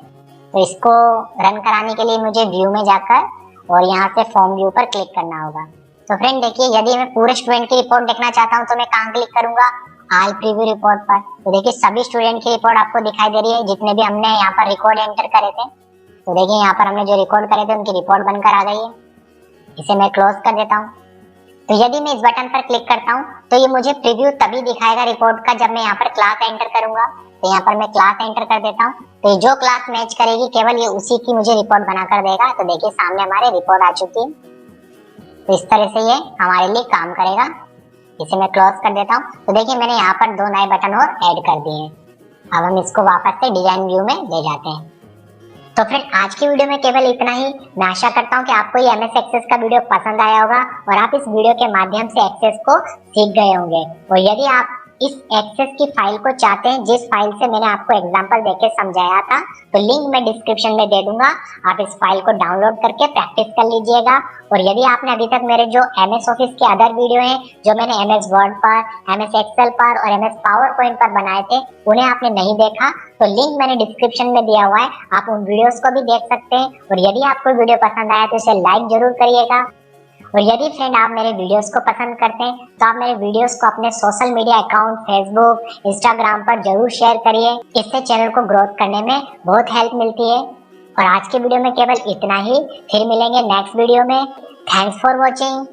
तो इसको रन कराने के लिए मुझे व्यू में जाकर और यहाँ से फॉर्म व्यू पर क्लिक करना होगा। तो फ्रेंड देखिए, यदि मैं पूरे स्टूडेंट की रिपोर्ट देखना चाहता हूँ तो मैं कहाँ क्लिक करूंगा, ऑल प्रीव्यू रिपोर्ट पर। तो देखिए सभी स्टूडेंट की रिपोर्ट आपको दिखाई दे रही है, जितने भी हमने यहाँ पर रिकॉर्ड एंटर करे थे। तो देखिए यहाँ पर हमने जो रिकॉर्ड करे थे उनकी रिपोर्ट बनकर आ गई है। इसे मैं क्लोज कर देता हूँ। तो यदि मैं इस बटन पर क्लिक करता हूँ तो ये मुझे प्रीव्यू तभी दिखाएगा रिपोर्ट का जब मैं यहाँ पर क्लास एंटर करूंगा। तो यहाँ पर मैं क्लास एंटर कर देता हूँ। तो ये जो क्लास मैच करेगी केवल ये उसी की मुझे रिपोर्ट बनाकर देगा। तो देखिए सामने हमारे रिपोर्ट आ चुकी है। तो इस तरह से ये हमारे लिए काम करेगा। इसे मैं क्लोज कर देता हूँ। तो देखिए मैंने यहाँ पर दो नए बटन और ऐड कर दिए हैं। अब हम इसको वापस से डिजाइन व्यू में ले जाते हैं। तो फ्रेंड आज की वीडियो में केवल इतना ही। मैं आशा करता हूँ कि आपको ये एमएस एक्सेस का वीडियो पसंद आया होगा और आप इस वीडियो के माध्यम से एक्सेस को सीख गए होंगे। और यदि आप इस एक्सेस की फाइल को चाहते हैं, जिस फाइल से मैंने आपको एग्जांपल देके समझाया था, तो लिंक मैं डिस्क्रिप्शन में दे दूंगा। आप इस फाइल को डाउनलोड करके प्रैक्टिस कर लीजिएगा। और यदि आपने अभी तक मेरे जो एमएस ऑफिस के अदर वीडियो हैं, जो मैंने एमएस वर्ड पर, एमएस एक्सेल पर और एमएस पावर पॉइंट पर बनाए थे, उन्हें आपने नहीं देखा तो लिंक मैंने डिस्क्रिप्शन में दिया हुआ है, आप उन वीडियोस को भी देख सकते हैं। और यदि आपको वीडियो पसंद आया तो इसे लाइक जरूर करिएगा। और यदि फ्रेंड आप मेरे वीडियोस को पसंद करते हैं तो आप मेरे वीडियोस को अपने social media account Facebook, Instagram पर जरूर शेयर करिए। इससे चैनल को ग्रोथ करने में बहुत हेल्प मिलती है। और आज के वीडियो में केवल इतना ही। फिर मिलेंगे नेक्स्ट वीडियो में। Thanks for watching.